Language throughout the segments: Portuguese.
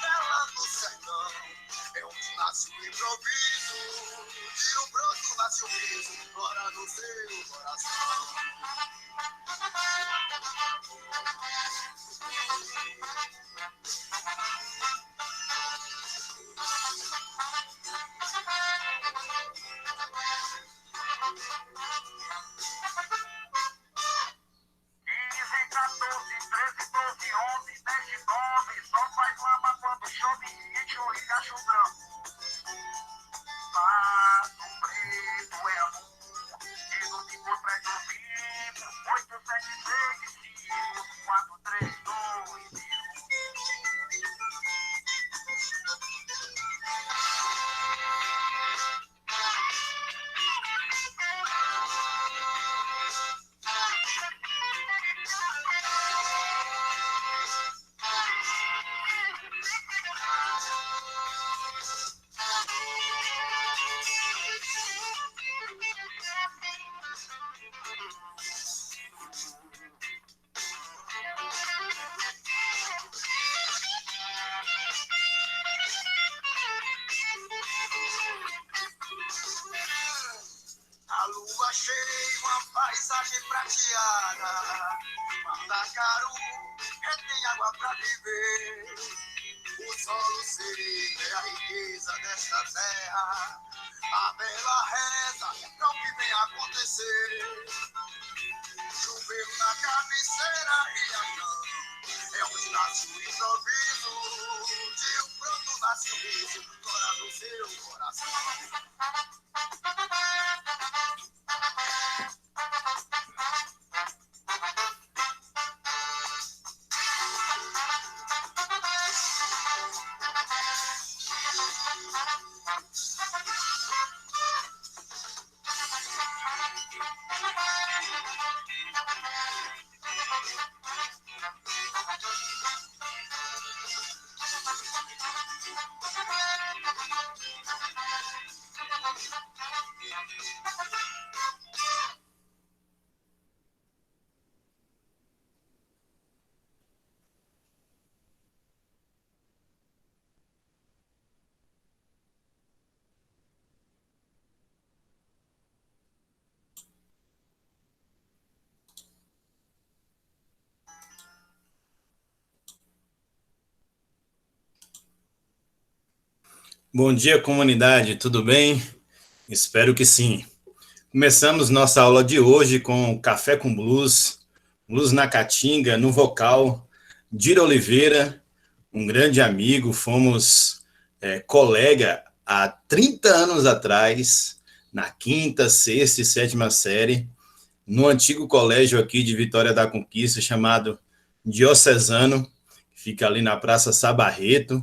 bela do sertão. É onde nasce o improviso, de um broto nasce o riso, mora no seu coração. Dizem 14, 13, 12, 11, 10 e 9, só faz lama quando chove e chorriga branco. Pato preto é amor, digo que por prédio vivo, 876 432. A lua cheia, uma paisagem prateada, Mandacaru, tem água pra viver. O solo sereno é a riqueza desta terra. A bela reza pra o que vem acontecer. Choveu na cabeceira, riachão, é onde nasce o improviso. De um pronto nasce o riso, mora no seu coração. Bom dia, comunidade, tudo bem? Espero que sim. Começamos nossa aula de hoje com Café com Blues, Blues na Caatinga, no vocal, Diro Oliveira, um grande amigo, fomos colega há 30 anos atrás, na quinta, sexta e sétima série, no antigo colégio aqui de Vitória da Conquista, chamado Diocesano, que fica ali na Praça Sabarreto.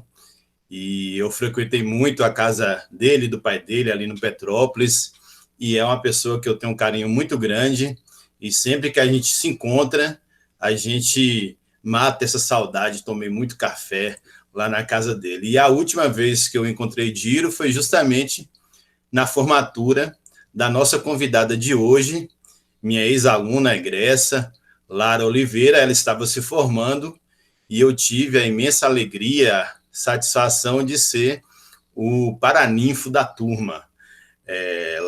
E eu frequentei muito a casa dele, do pai dele, ali no Petrópolis, e é uma pessoa que eu tenho um carinho muito grande, e sempre que a gente se encontra, a gente mata essa saudade. Tomei muito café lá na casa dele. E a última vez que eu encontrei Diro foi justamente na formatura da nossa convidada de hoje, minha ex-aluna egressa, Lara Oliveira. Ela estava se formando, e eu tive a imensa alegria, satisfação de ser o paraninfo da turma.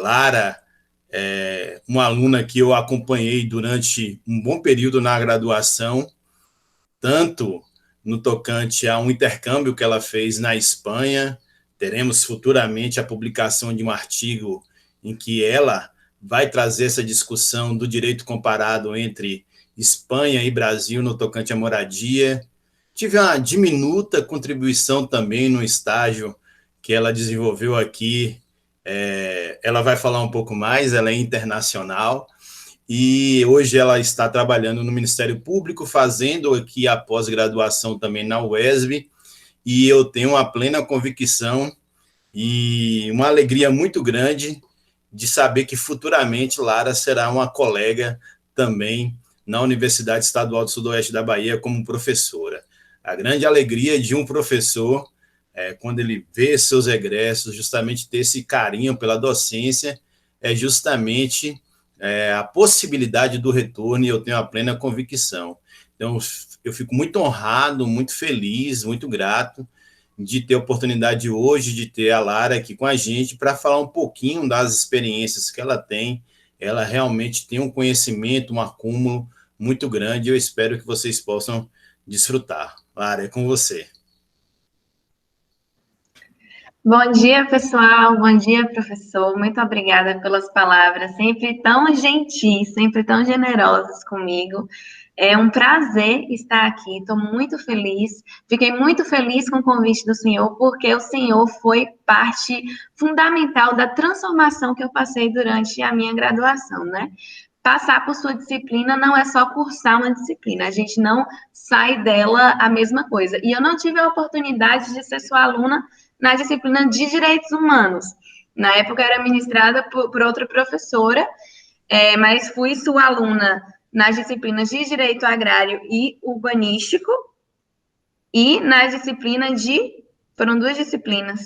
Lara é uma aluna que eu acompanhei durante um bom período na graduação, tanto no tocante a um intercâmbio que ela fez na Espanha. Teremos futuramente a publicação de um artigo em que ela vai trazer essa discussão do direito comparado entre Espanha e Brasil no tocante à moradia. Tive uma diminuta contribuição também no estágio que ela desenvolveu aqui. Ela vai falar um pouco mais, ela é internacional, e hoje ela está trabalhando no Ministério Público, fazendo aqui a pós-graduação também na UESB, e eu tenho uma plena convicção e uma alegria muito grande de saber que futuramente Lara será uma colega também na Universidade Estadual do Sudoeste da Bahia como professora. A grande alegria de um professor, quando ele vê seus egressos, justamente ter esse carinho pela docência, é justamente a possibilidade do retorno, e eu tenho a plena convicção. Então, eu fico muito honrado, muito feliz, muito grato de ter a oportunidade hoje de ter a Lara aqui com a gente para falar um pouquinho das experiências que ela tem. Ela realmente tem um conhecimento, um acúmulo muito grande, e eu espero que vocês possam desfrutar. Lara, é com você. Bom dia, pessoal. Bom dia, professor. Muito obrigada pelas palavras, sempre tão gentis, sempre tão generosas comigo. É um prazer estar aqui. Estou muito feliz. Fiquei muito feliz com o convite do senhor, porque o senhor foi parte fundamental da transformação que eu passei durante a minha graduação, né? Passar por sua disciplina não é só cursar uma disciplina, a gente não sai dela a mesma coisa. E eu não tive a oportunidade de ser sua aluna na disciplina de Direitos Humanos. Na época era ministrada por outra professora, mas fui sua aluna nas disciplinas de Direito Agrário e Urbanístico e na disciplina de... Foram duas disciplinas.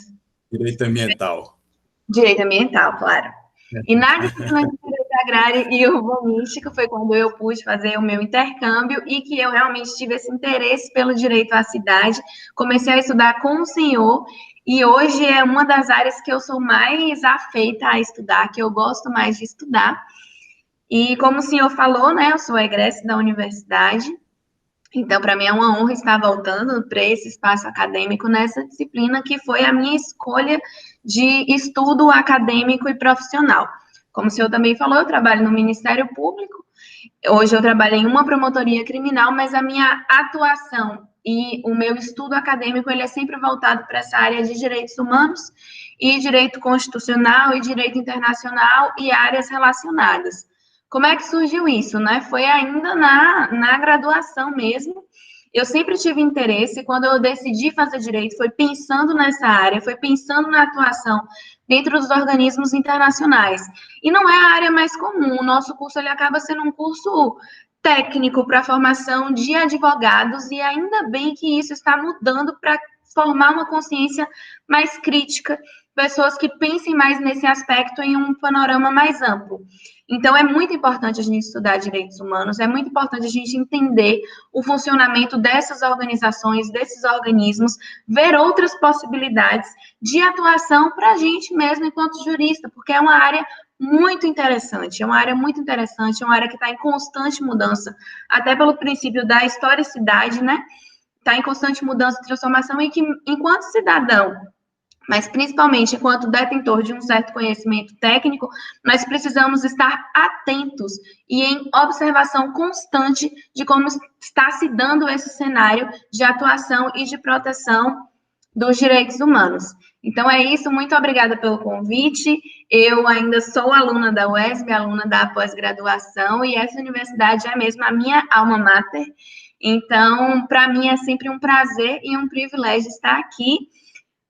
Direito ambiental. Direito ambiental, claro. E na disciplina de Direito Agrário e Urbanístico foi quando eu pude fazer o meu intercâmbio e que eu realmente tive esse interesse pelo direito à cidade. Comecei a estudar com o senhor e hoje é uma das áreas que eu sou mais afeita a estudar, que eu gosto mais de estudar. E como o senhor falou, né, eu sou egressa da universidade, então para mim é uma honra estar voltando para esse espaço acadêmico nessa disciplina que foi a minha escolha de estudo acadêmico e profissional. Como o senhor também falou, eu trabalho no Ministério Público, hoje eu trabalho em uma promotoria criminal, mas a minha atuação e o meu estudo acadêmico, ele é sempre voltado para essa área de direitos humanos e direito constitucional e direito internacional e áreas relacionadas. Como é que surgiu isso, né? Foi ainda na graduação mesmo. Eu sempre tive interesse, quando eu decidi fazer direito, foi pensando nessa área, foi pensando na atuação dentro dos organismos internacionais. E não é a área mais comum, o nosso curso ele acaba sendo um curso técnico para a formação de advogados, e ainda bem que isso está mudando para formar uma consciência mais crítica, pessoas que pensem mais nesse aspecto em um panorama mais amplo. Então, é muito importante a gente estudar direitos humanos, é muito importante a gente entender o funcionamento dessas organizações, desses organismos, ver outras possibilidades de atuação para a gente mesmo enquanto jurista, porque é uma área muito interessante, é uma área muito interessante, é uma área que está em constante mudança, até pelo princípio da historicidade, né? Está em constante mudança e transformação, e que, enquanto cidadão, mas principalmente enquanto detentor de um certo conhecimento técnico, nós precisamos estar atentos e em observação constante de como está se dando esse cenário de atuação e de proteção dos direitos humanos. Então é isso, muito obrigada pelo convite. Eu ainda sou aluna da UESB, aluna da pós-graduação, e essa universidade é mesmo a minha alma mater. Então, para mim é sempre um prazer e um privilégio estar aqui.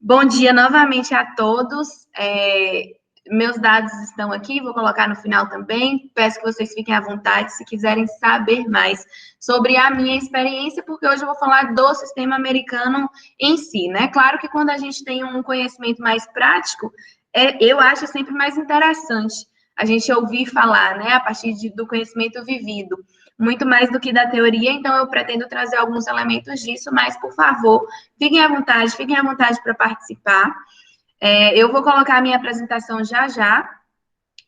Bom dia novamente a todos. Meus dados estão aqui, vou colocar no final também. Peço que vocês fiquem à vontade se quiserem saber mais sobre a minha experiência, porque hoje eu vou falar do sistema americano em si, né? Claro que quando a gente tem um conhecimento mais prático, eu acho sempre mais interessante a gente ouvir falar, né? A partir do conhecimento vivido, muito mais do que da teoria, então eu pretendo trazer alguns elementos disso, mas, por favor, fiquem à vontade para participar. Eu vou colocar a minha apresentação já,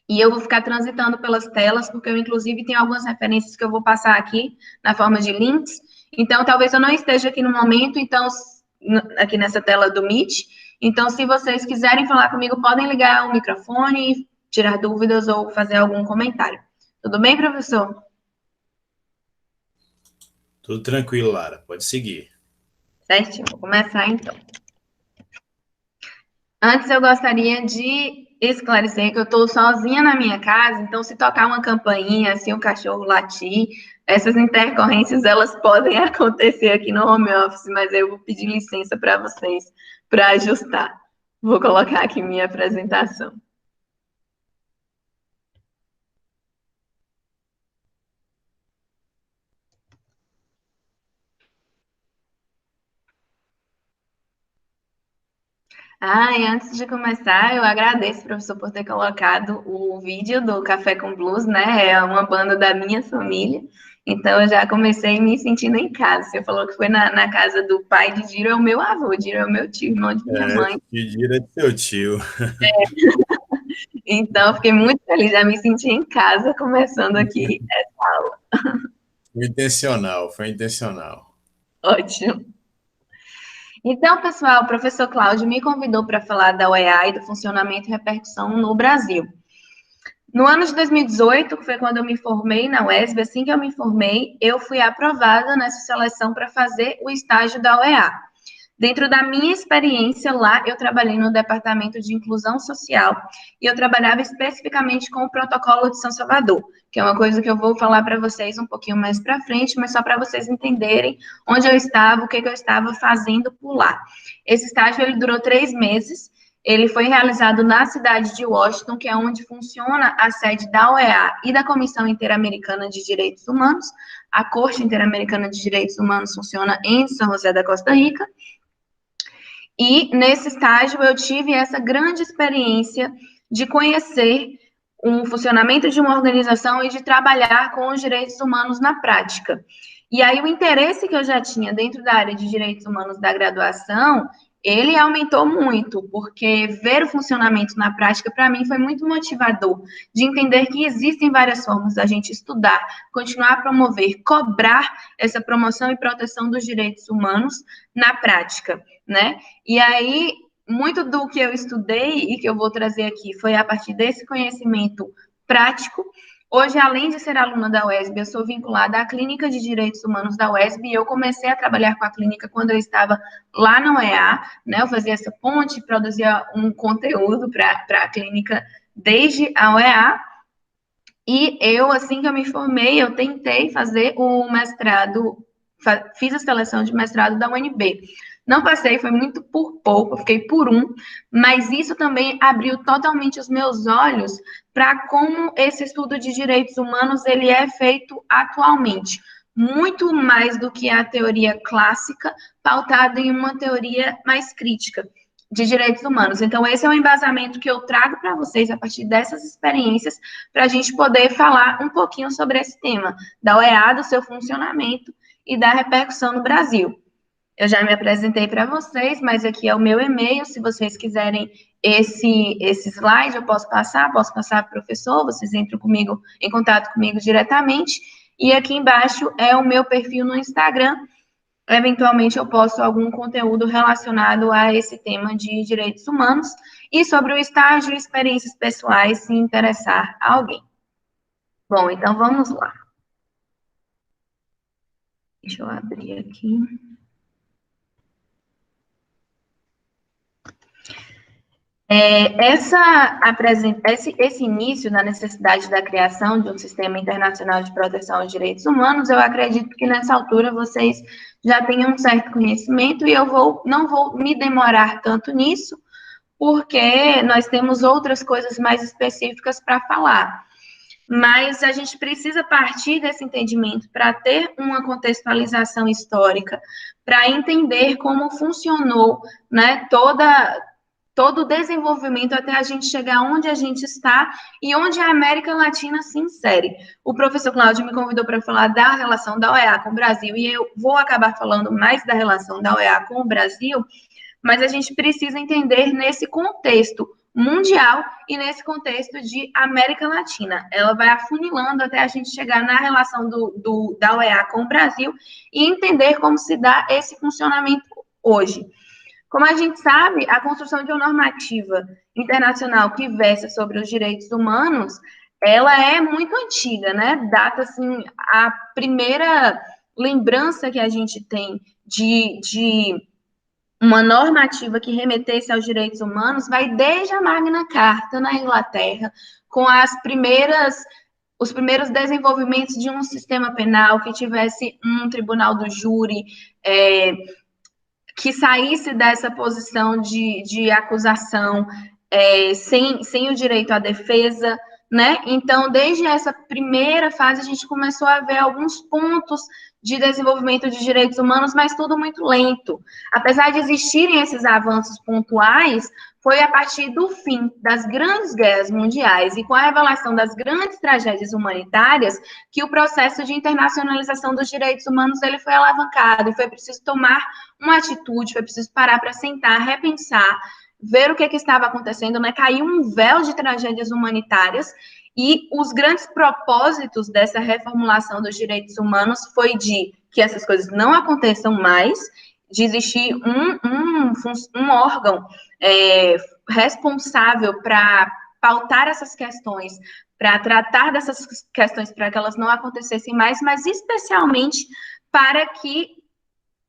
e eu vou ficar transitando pelas telas, porque eu, inclusive, tenho algumas referências que eu vou passar aqui, na forma de links, então, talvez eu não esteja aqui no momento, então, aqui nessa tela do Meet, então, se vocês quiserem falar comigo, podem ligar o microfone, tirar dúvidas ou fazer algum comentário. Tudo bem, professor? Tudo tranquilo, Lara. Pode seguir. Certinho, vou começar então. Antes eu gostaria de esclarecer que eu estou sozinha na minha casa, então se tocar uma campainha, se o cachorro latir, essas intercorrências elas podem acontecer aqui no home office, mas eu vou pedir licença para vocês para ajustar. Vou colocar aqui minha apresentação. E antes de começar, eu agradeço, professor, por ter colocado o vídeo do Café com Blues, né? É uma banda da minha família. Então, eu já comecei me sentindo em casa. Você falou que foi na casa do pai de Diro, é o meu avô, Diro é o meu tio, irmão de minha mãe. Didira de seu tio. Então, eu fiquei muito feliz, já me senti em casa, começando aqui essa aula. Foi intencional, foi intencional. Ótimo. Então, pessoal, o professor Cláudio me convidou para falar da UEA e do funcionamento e repercussão no Brasil. No ano de 2018, que foi quando eu me formei na UESB, assim que eu me formei, eu fui aprovada nessa seleção para fazer o estágio da UEA. Dentro da minha experiência lá, eu trabalhei no Departamento de Inclusão Social e eu trabalhava especificamente com o Protocolo de São Salvador, que é uma coisa que eu vou falar para vocês um pouquinho mais para frente, mas só para vocês entenderem onde eu estava, o que eu estava fazendo por lá. Esse estágio, ele durou 3 meses, ele foi realizado na cidade de Washington, que é onde funciona a sede da UEA e da Comissão Interamericana de Direitos Humanos. A Corte Interamericana de Direitos Humanos funciona em São José da Costa Rica. E nesse estágio eu tive essa grande experiência de conhecer o funcionamento de uma organização e de trabalhar com os direitos humanos na prática. E aí o interesse que eu já tinha dentro da área de direitos humanos da graduação, ele aumentou muito, porque ver o funcionamento na prática, para mim, foi muito motivador, de entender que existem várias formas da gente estudar, continuar a promover, cobrar essa promoção e proteção dos direitos humanos na prática, né? E aí, muito do que eu estudei e que eu vou trazer aqui foi a partir desse conhecimento prático. Hoje, além de ser aluna da UESB, eu sou vinculada à Clínica de Direitos Humanos da UESB e eu comecei a trabalhar com a clínica quando eu estava lá na UEA, né? Eu fazia essa ponte, produzia um conteúdo para a clínica desde a UEA. E eu, assim que eu me formei, eu tentei fazer o mestrado, fiz a seleção de mestrado da UNB. Não passei, foi muito por pouco, eu fiquei por um, mas isso também abriu totalmente os meus olhos para como esse estudo de direitos humanos ele é feito atualmente. Muito mais do que a teoria clássica, pautada em uma teoria mais crítica de direitos humanos. Então, esse é o embasamento que eu trago para vocês a partir dessas experiências, para a gente poder falar um pouquinho sobre esse tema, da UEA, do seu funcionamento e da repercussão no Brasil. Eu já me apresentei para vocês, mas aqui é o meu e-mail. Se vocês quiserem esse slide, eu posso passar para o professor, vocês entram comigo, em contato comigo diretamente. E aqui embaixo é o meu perfil no Instagram. Eventualmente eu posto algum conteúdo relacionado a esse tema de direitos humanos e sobre o estágio e experiências pessoais, se interessar a alguém. Bom, então vamos lá. Deixa eu abrir aqui. Esse início na necessidade da criação de um sistema internacional de proteção aos direitos humanos, eu acredito que nessa altura vocês já tenham um certo conhecimento e eu não vou me demorar tanto nisso, porque nós temos outras coisas mais específicas para falar. Mas a gente precisa partir desse entendimento para ter uma contextualização histórica, para entender como funcionou, né, todo o desenvolvimento até a gente chegar onde a gente está e onde a América Latina se insere. O professor Cláudio me convidou para falar da relação da UEA com o Brasil, e eu vou acabar falando mais da relação da UEA com o Brasil, mas a gente precisa entender nesse contexto mundial e nesse contexto de América Latina. Ela vai afunilando até a gente chegar na relação da UEA com o Brasil e entender como se dá esse funcionamento hoje. Como a gente sabe, a construção de uma normativa internacional que versa sobre os direitos humanos, ela é muito antiga, né? Data, assim, a primeira lembrança que a gente tem de uma normativa que remetesse aos direitos humanos vai desde a Magna Carta na Inglaterra, com os primeiros desenvolvimentos de um sistema penal que tivesse um tribunal do júri, que saísse dessa posição de acusação sem o direito à defesa, né? Então, desde essa primeira fase, a gente começou a ver alguns pontos de desenvolvimento de direitos humanos, mas tudo muito lento. Apesar de existirem esses avanços pontuais, foi a partir do fim das grandes guerras mundiais e com a revelação das grandes tragédias humanitárias que o processo de internacionalização dos direitos humanos ele foi alavancado e foi preciso tomar uma atitude, foi preciso parar para sentar, repensar, ver o que estava acontecendo, né? Caiu um véu de tragédias humanitárias e os grandes propósitos dessa reformulação dos direitos humanos foi de que essas coisas não aconteçam mais, de existir um órgão responsável para pautar essas questões, para tratar dessas questões, para que elas não acontecessem mais, mas especialmente para que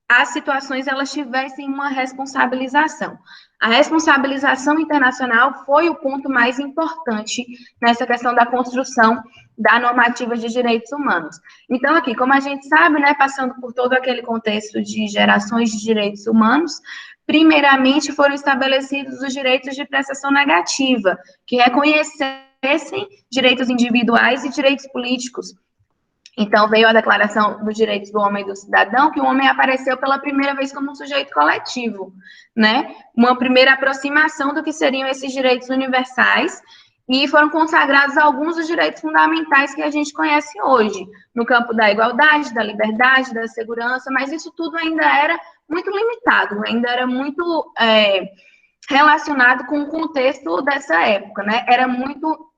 as situações elas tivessem uma responsabilização. A responsabilização internacional foi o ponto mais importante nessa questão da construção da normativa de direitos humanos. Então, aqui, como a gente sabe, né, passando por todo aquele contexto de gerações de direitos humanos, primeiramente foram estabelecidos os direitos de prestação negativa, que reconhecessem direitos individuais e direitos políticos. Então, veio a Declaração dos Direitos do Homem e do Cidadão, que o homem apareceu pela primeira vez como um sujeito coletivo, né? Uma primeira aproximação do que seriam esses direitos universais, e foram consagrados alguns dos direitos fundamentais que a gente conhece hoje, no campo da igualdade, da liberdade, da segurança, mas isso tudo ainda era muito limitado, ainda era muito relacionado com o contexto dessa época, né? Era muito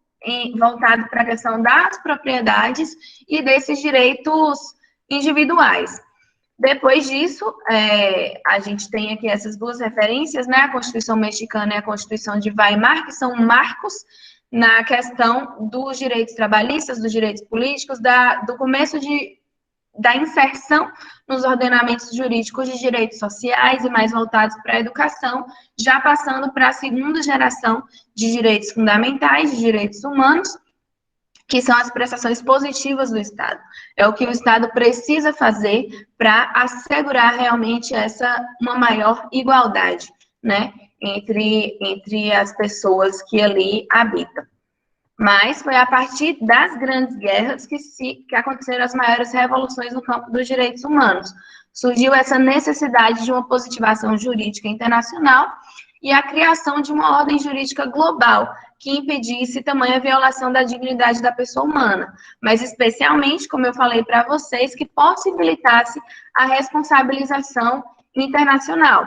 voltado para a questão das propriedades e desses direitos individuais. Depois disso, a gente tem aqui essas duas referências, né, a Constituição Mexicana e a Constituição de Weimar, que são marcos na questão dos direitos trabalhistas, dos direitos políticos, do começo da inserção nos ordenamentos jurídicos de direitos sociais e mais voltados para a educação, já passando para a segunda geração de direitos fundamentais, de direitos humanos, que são as prestações positivas do Estado. É o que o Estado precisa fazer para assegurar realmente uma maior igualdade, né, entre as pessoas que ali habitam. Mas foi a partir das grandes guerras que aconteceram as maiores revoluções no campo dos direitos humanos. Surgiu essa necessidade de uma positivação jurídica internacional e a criação de uma ordem jurídica global que impedisse tamanha violação da dignidade da pessoa humana, mas especialmente, como eu falei para vocês, que possibilitasse a responsabilização internacional.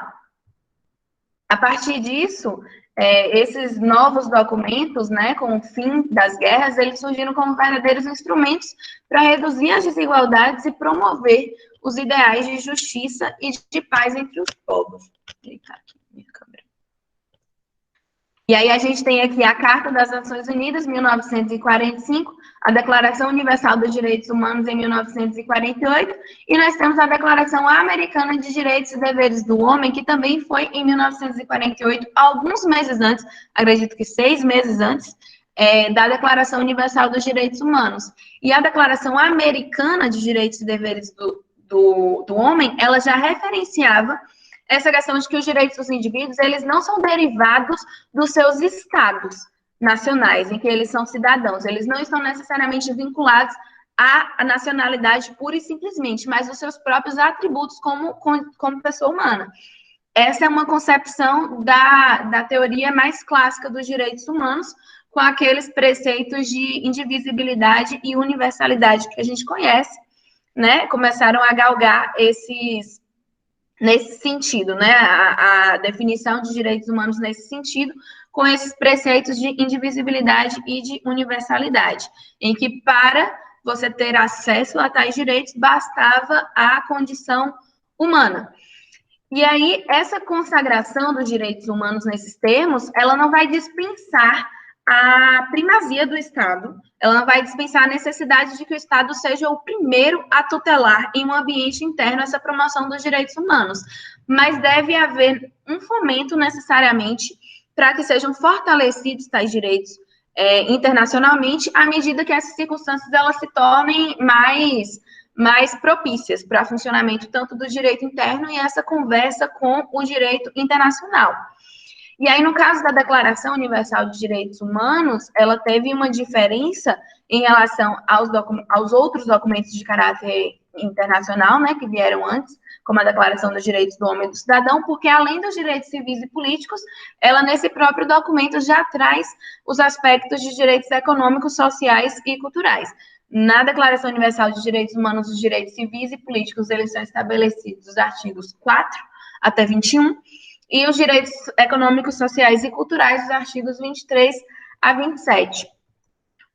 A partir disso, esses novos documentos, né, com o fim das guerras, eles surgiram como verdadeiros instrumentos para reduzir as desigualdades e promover os ideais de justiça e de paz entre os povos. E aí a gente tem aqui a Carta das Nações Unidas, 1945, a Declaração Universal dos Direitos Humanos, em 1948, e nós temos a Declaração Americana de Direitos e Deveres do Homem, que também foi em 1948, alguns meses antes, acredito que 6 meses antes, da Declaração Universal dos Direitos Humanos. E a Declaração Americana de Direitos e Deveres do Homem, ela já referenciava essa questão de que os direitos dos indivíduos, eles não são derivados dos seus estados nacionais, em que eles são cidadãos, eles não estão necessariamente vinculados à nacionalidade pura e simplesmente, mas os seus próprios atributos como pessoa humana. Essa é uma concepção da teoria mais clássica dos direitos humanos, com aqueles preceitos de indivisibilidade e universalidade que a gente conhece, né? Começaram a galgar nesse sentido, né, a definição de direitos humanos nesse sentido, com esses preceitos de indivisibilidade e de universalidade, em que para você ter acesso a tais direitos, bastava a condição humana. E aí, essa consagração dos direitos humanos nesses termos, ela não vai dispensar a primazia do Estado, ela não vai dispensar a necessidade de que o Estado seja o primeiro a tutelar em um ambiente interno essa promoção dos direitos humanos, mas deve haver um fomento necessariamente para que sejam fortalecidos tais direitos internacionalmente, à medida que essas circunstâncias elas se tornem mais propícias para o funcionamento tanto do direito interno e essa conversa com o direito internacional. E aí, no caso da Declaração Universal de Direitos Humanos, ela teve uma diferença em relação aos outros documentos de caráter internacional, né, que vieram antes, como a Declaração dos Direitos do Homem e do Cidadão, porque além dos direitos civis e políticos, ela nesse próprio documento já traz os aspectos de direitos econômicos, sociais e culturais. Na Declaração Universal de Direitos Humanos, os direitos civis e políticos, eles são estabelecidos nos artigos 4 até 21, e os direitos econômicos, sociais e culturais, os artigos 23 a 27.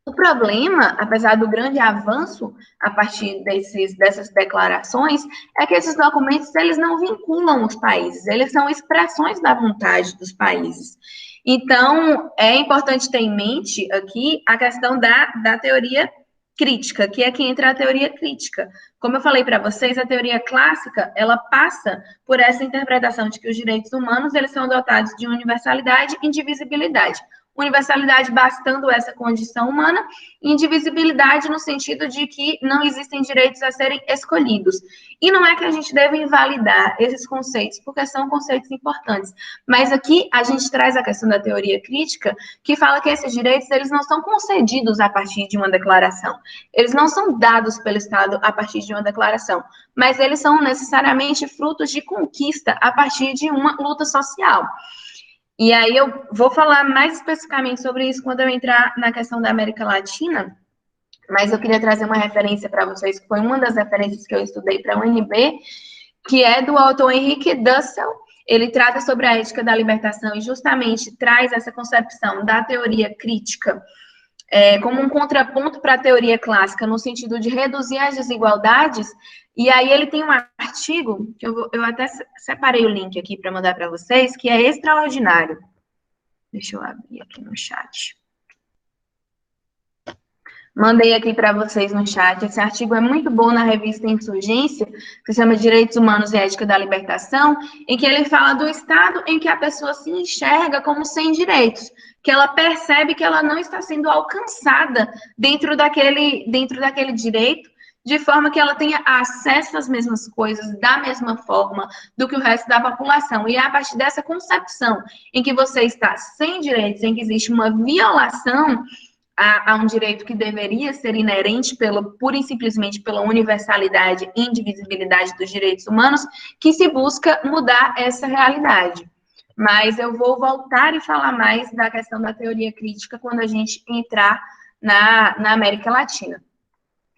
O problema, apesar do grande avanço a partir dessas declarações, é que esses documentos, eles não vinculam os países, eles são expressões da vontade dos países. Então, é importante ter em mente aqui a questão da teoria crítica, que é que entra a teoria crítica. Como eu falei para vocês, a teoria clássica, ela passa por essa interpretação de que os direitos humanos, eles são dotados de universalidade e indivisibilidade. Universalidade bastando essa condição humana, e indivisibilidade no sentido de que não existem direitos a serem escolhidos. E não é que a gente deve invalidar esses conceitos, porque são conceitos importantes. Mas aqui a gente traz a questão da teoria crítica, que fala que esses direitos, eles não são concedidos a partir de uma declaração. Eles não são dados pelo Estado a partir de uma declaração, mas eles são necessariamente frutos de conquista a partir de uma luta social. E aí eu vou falar mais especificamente sobre isso quando eu entrar na questão da América Latina, mas eu queria trazer uma referência para vocês, que foi uma das referências que eu estudei para a UNB, que é do autor Henrique Dussel. Ele trata sobre a ética da libertação e justamente traz essa concepção da teoria crítica como um contraponto para a teoria clássica, no sentido de reduzir as desigualdades. E aí ele tem um artigo, que eu até separei o link aqui para mandar para vocês, que é extraordinário. Deixa eu abrir aqui no chat. Mandei aqui para vocês no chat. Esse artigo é muito bom na revista Insurgência, que se chama Direitos Humanos e Ética da Libertação, em que ele fala do estado em que a pessoa se enxerga como sem direitos, que ela percebe que ela não está sendo alcançada dentro daquele direito, de forma que ela tenha acesso às mesmas coisas, da mesma forma do que o resto da população. E é a partir dessa concepção em que você está sem direitos, em que existe uma violação a um direito que deveria ser inerente pura e simplesmente pela universalidade e indivisibilidade dos direitos humanos, que se busca mudar essa realidade. Mas eu vou voltar e falar mais da questão da teoria crítica quando a gente entrar na América Latina.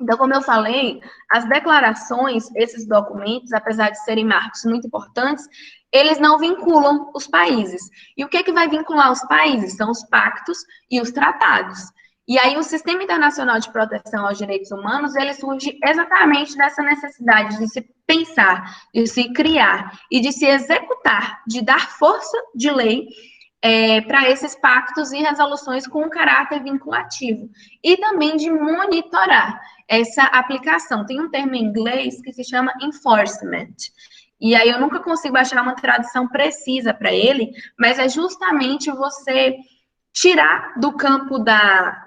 Então, como eu falei, as declarações, esses documentos, apesar de serem marcos muito importantes, eles não vinculam os países. E o que vai vincular os países? São os pactos e os tratados. E aí o Sistema Internacional de Proteção aos Direitos Humanos, ele surge exatamente dessa necessidade de se pensar, de se criar e de se executar, de dar força de lei para esses pactos e resoluções com um caráter vinculativo. E também de monitorar essa aplicação. Tem um termo em inglês que se chama enforcement. E aí eu nunca consigo achar uma tradução precisa para ele, mas é justamente você tirar do campo da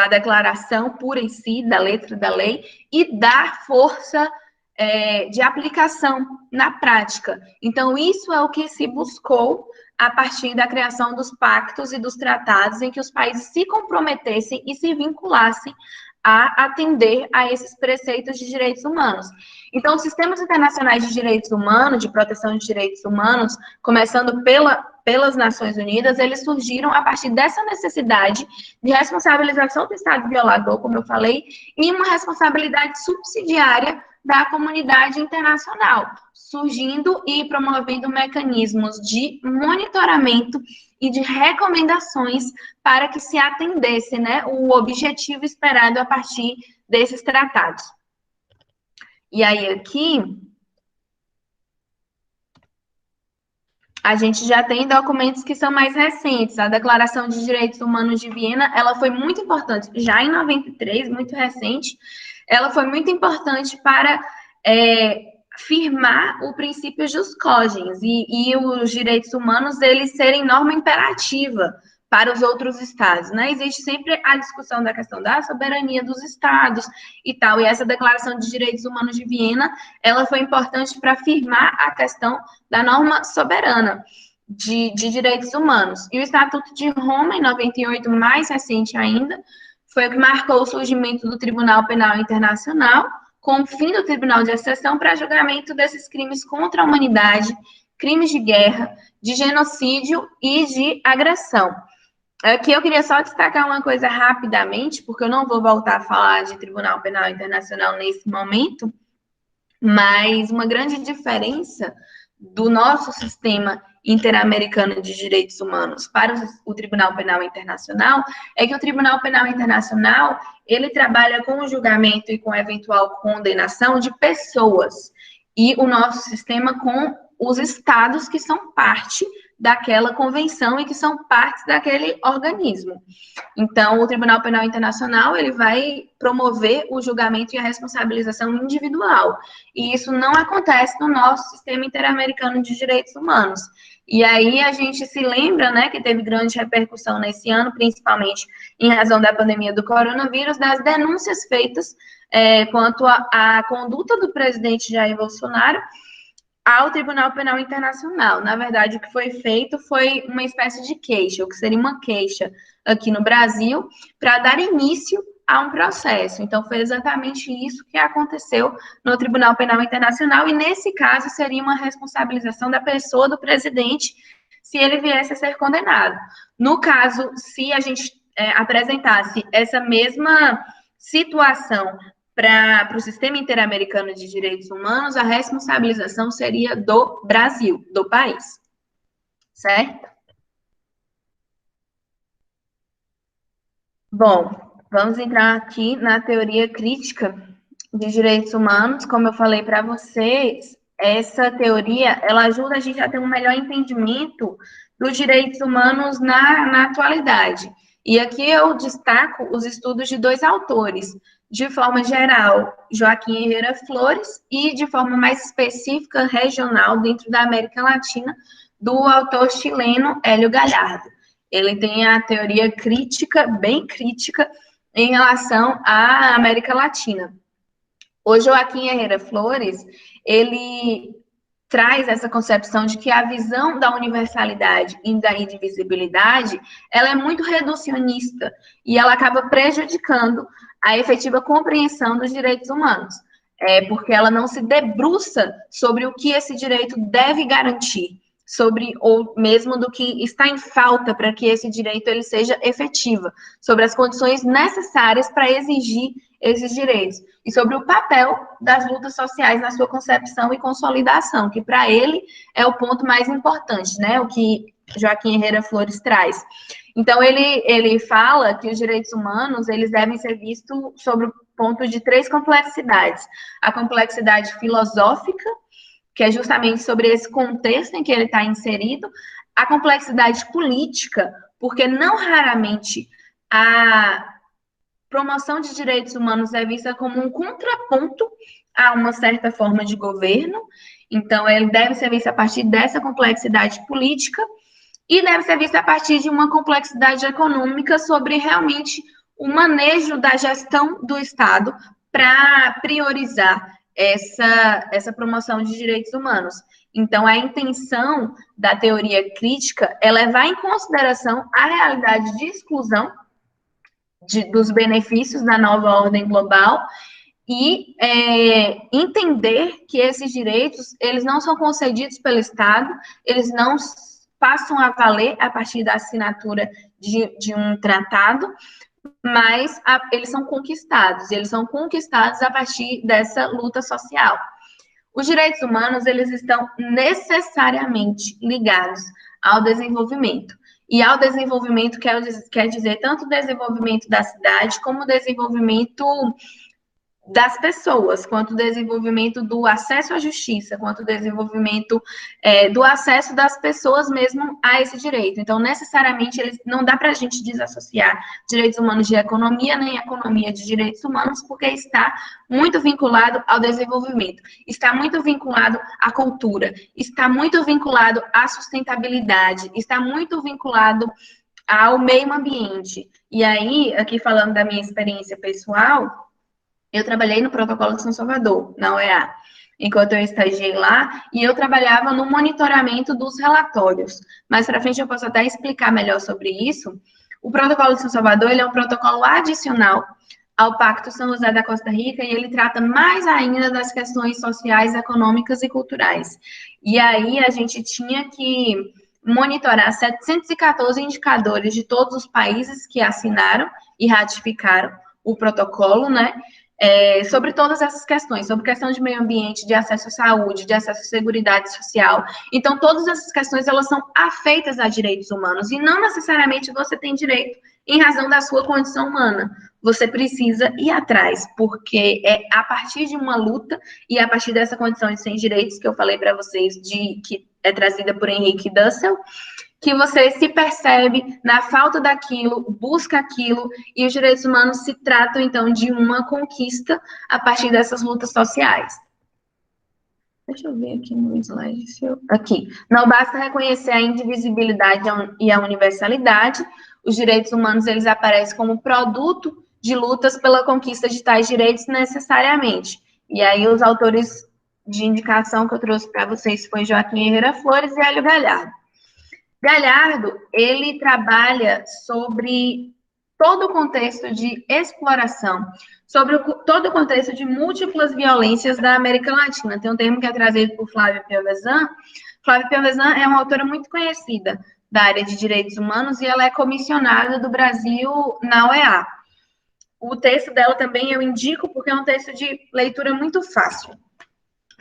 declaração pura em si, da letra da lei, e dar força de aplicação na prática. Então, isso é o que se buscou a partir da criação dos pactos e dos tratados, em que os países se comprometessem e se vinculassem a atender a esses preceitos de direitos humanos. Então, os sistemas internacionais de direitos humanos, de proteção de direitos humanos, começando pelas Nações Unidas, eles surgiram a partir dessa necessidade de responsabilização do Estado violador, como eu falei, e uma responsabilidade subsidiária da comunidade internacional, surgindo e promovendo mecanismos de monitoramento e de recomendações para que se atendesse, né, o objetivo esperado a partir desses tratados. E aí aqui a gente já tem documentos que são mais recentes. A Declaração de Direitos Humanos de Viena, ela foi muito importante, já em 93, muito recente, ela foi muito importante para firmar o princípio jus cogens e os direitos humanos, eles serem norma imperativa para os outros estados, né? Existe sempre a discussão da questão da soberania dos estados e tal, e essa Declaração de Direitos Humanos de Viena, ela foi importante para firmar a questão da norma soberana de direitos humanos. E o Estatuto de Roma, em 98, mais recente ainda, foi o que marcou o surgimento do Tribunal Penal Internacional, com o fim do Tribunal de Exceção para julgamento desses crimes contra a humanidade, crimes de guerra, de genocídio e de agressão. Aqui eu queria só destacar uma coisa rapidamente, porque eu não vou voltar a falar de Tribunal Penal Internacional nesse momento, mas uma grande diferença do nosso sistema interamericano de direitos humanos para o Tribunal Penal Internacional é que o Tribunal Penal Internacional, ele trabalha com o julgamento e com a eventual condenação de pessoas, e o nosso sistema com os estados que são parte daquela convenção e que são partes daquele organismo. Então, o Tribunal Penal Internacional, ele vai promover o julgamento e a responsabilização individual, e isso não acontece no nosso sistema interamericano de direitos humanos. E aí a gente se lembra, né, que teve grande repercussão nesse ano, principalmente em razão da pandemia do coronavírus, das denúncias feitas quanto à conduta do presidente Jair Bolsonaro ao Tribunal Penal Internacional. Na verdade, o que foi feito foi uma espécie de queixa, o que seria uma queixa aqui no Brasil, para dar início a um processo. Então, foi exatamente isso que aconteceu no Tribunal Penal Internacional, e nesse caso seria uma responsabilização da pessoa do presidente se ele viesse a ser condenado. No caso, se a gente apresentasse essa mesma situação para o sistema interamericano de direitos humanos, a responsabilização seria do Brasil, do país, certo? Bom, vamos entrar aqui na teoria crítica de direitos humanos. Como eu falei para vocês, essa teoria, ela ajuda a gente a ter um melhor entendimento dos direitos humanos na atualidade. E aqui eu destaco os estudos de dois autores. De forma geral, Joaquim Herrera Flores, e de forma mais específica, regional, dentro da América Latina, do autor chileno Hélio Galhardo. Ele tem a teoria crítica, bem crítica, em relação à América Latina. O Joaquim Herrera Flores, ele traz essa concepção de que a visão da universalidade e da indivisibilidade, ela é muito reducionista, e ela acaba prejudicando a efetiva compreensão dos direitos humanos, porque ela não se debruça sobre o que esse direito deve garantir, sobre ou mesmo do que está em falta para que esse direito ele seja efetivo, sobre as condições necessárias para exigir esses direitos, e sobre o papel das lutas sociais na sua concepção e consolidação, que para ele é o ponto mais importante, né, o que Joaquim Herrera Flores traz. Então, ele fala que os direitos humanos, eles devem ser vistos sobre o ponto de três complexidades. A complexidade filosófica, que é justamente sobre esse contexto em que ele está inserido. A complexidade política, porque não raramente a promoção de direitos humanos é vista como um contraponto a uma certa forma de governo. Então, ele deve ser visto a partir dessa complexidade política, e deve ser vista a partir de uma complexidade econômica sobre realmente o manejo da gestão do Estado para priorizar essa promoção de direitos humanos. Então, a intenção da teoria crítica é levar em consideração a realidade de exclusão dos benefícios da nova ordem global e entender que esses direitos, eles não são concedidos pelo Estado, eles não passam a valer a partir da assinatura de um tratado, mas eles são conquistados a partir dessa luta social. Os direitos humanos, eles estão necessariamente ligados ao desenvolvimento. E ao desenvolvimento quer dizer tanto o desenvolvimento da cidade, como o desenvolvimento das pessoas, quanto o desenvolvimento do acesso à justiça, quanto o desenvolvimento do acesso das pessoas mesmo a esse direito. Então, necessariamente, não dá para a gente desassociar direitos humanos de economia, nem economia de direitos humanos, porque está muito vinculado ao desenvolvimento, está muito vinculado à cultura, está muito vinculado à sustentabilidade, está muito vinculado ao meio ambiente. E aí, aqui falando da minha experiência pessoal, eu trabalhei no Protocolo de São Salvador, na OEA, enquanto eu estagiei lá, e eu trabalhava no monitoramento dos relatórios. Mais para frente eu posso até explicar melhor sobre isso. O Protocolo de São Salvador, ele é um protocolo adicional ao Pacto São José da Costa Rica, e ele trata mais ainda das questões sociais, econômicas e culturais. E aí a gente tinha que monitorar 714 indicadores de todos os países que assinaram e ratificaram o protocolo, né? Sobre todas essas questões, sobre questão de meio ambiente, de acesso à saúde, de acesso à seguridade social. Então, todas essas questões, elas são afeitas a direitos humanos, e não necessariamente você tem direito em razão da sua condição humana. Você precisa ir atrás, porque é a partir de uma luta e a partir dessa condição de sem direitos que eu falei para vocês, que é trazida por Henrique Dussel, que você se percebe na falta daquilo, busca aquilo, e os direitos humanos se tratam, então, de uma conquista a partir dessas lutas sociais. Deixa eu ver aqui no slide. Aqui. Não basta reconhecer a indivisibilidade e a universalidade, os direitos humanos, eles aparecem como produto de lutas pela conquista de tais direitos necessariamente. E aí, os autores de indicação que eu trouxe para vocês foi Joaquim Herrera Flores e Hélio Galhardo. Galhardo, ele trabalha sobre todo o contexto de exploração, sobre todo o contexto de múltiplas violências da América Latina. Tem um termo que é trazido por Flávia Piovesan. Flávia Piovesan é uma autora muito conhecida da área de direitos humanos e ela é comissionada do Brasil na OEA. O texto dela também eu indico porque é um texto de leitura muito fácil,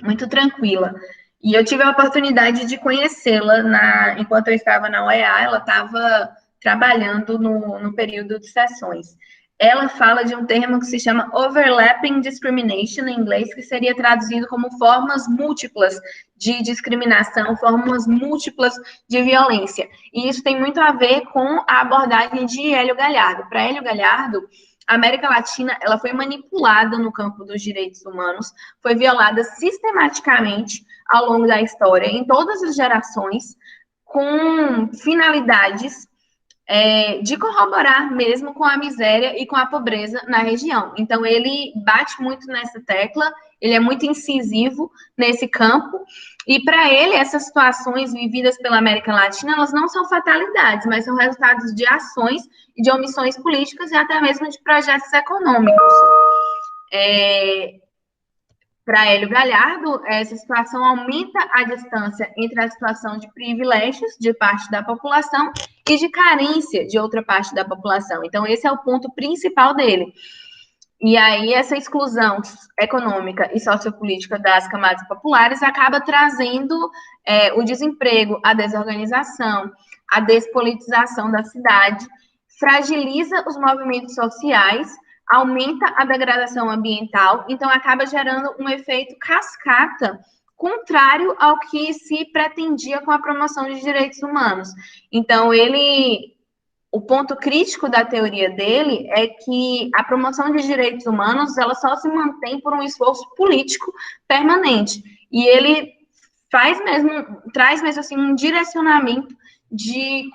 muito tranquila. E eu tive a oportunidade de conhecê-la enquanto eu estava na OEA, ela estava trabalhando no período de sessões. Ela fala de um termo que se chama overlapping discrimination, em inglês, que seria traduzido como formas múltiplas de discriminação, formas múltiplas de violência. E isso tem muito a ver com a abordagem de Hélio Galhardo. Para Hélio Galhardo, a América Latina, ela foi manipulada no campo dos direitos humanos, foi violada sistematicamente ao longo da história, em todas as gerações, com finalidades de corroborar mesmo com a miséria e com a pobreza na região. Então, ele bate muito nessa tecla, ele é muito incisivo nesse campo, e para ele, essas situações vividas pela América Latina, elas não são fatalidades, mas são resultados de ações e de omissões políticas e até mesmo de projetos econômicos. Para Hélio Galhardo, essa situação aumenta a distância entre a situação de privilégios de parte da população e de carência de outra parte da população. Então, esse é o ponto principal dele. E aí, essa exclusão econômica e sociopolítica das camadas populares acaba trazendo o desemprego, a desorganização, a despolitização da cidade, fragiliza os movimentos sociais, aumenta a degradação ambiental, então acaba gerando um efeito cascata contrário ao que se pretendia com a promoção de direitos humanos. Então, o ponto crítico da teoria dele é que a promoção de direitos humanos, ela só se mantém por um esforço político permanente. E ele traz mesmo assim um direcionamento de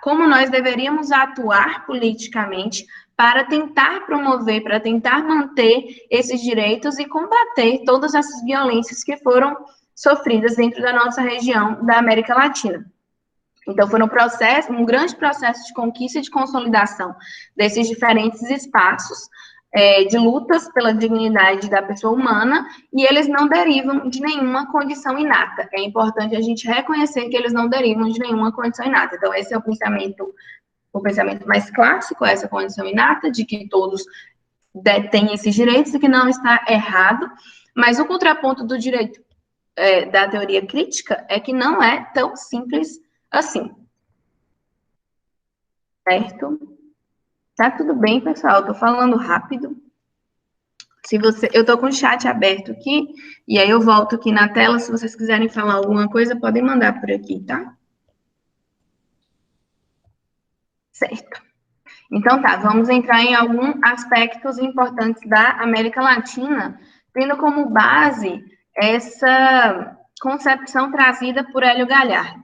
como nós deveríamos atuar politicamente para tentar promover, para tentar manter esses direitos e combater todas essas violências que foram sofridas dentro da nossa região da América Latina. Então, foi um grande processo de conquista e de consolidação desses diferentes espaços de lutas pela dignidade da pessoa humana, e eles não derivam de nenhuma condição inata. É importante a gente reconhecer que eles não derivam de nenhuma condição inata. Então, esse é o pensamento mais clássico, essa condição inata, de que todos têm esses direitos e que não está errado, mas o contraponto do direito da teoria crítica é que não é tão simples assim. Certo? Tá tudo bem, pessoal? Eu tô falando rápido. Eu tô com o chat aberto aqui, e aí eu volto aqui na tela. Se vocês quiserem falar alguma coisa, podem mandar por aqui, tá? Certo. Então tá, vamos entrar em alguns aspectos importantes da América Latina, tendo como base essa concepção trazida por Hélio Galhardo,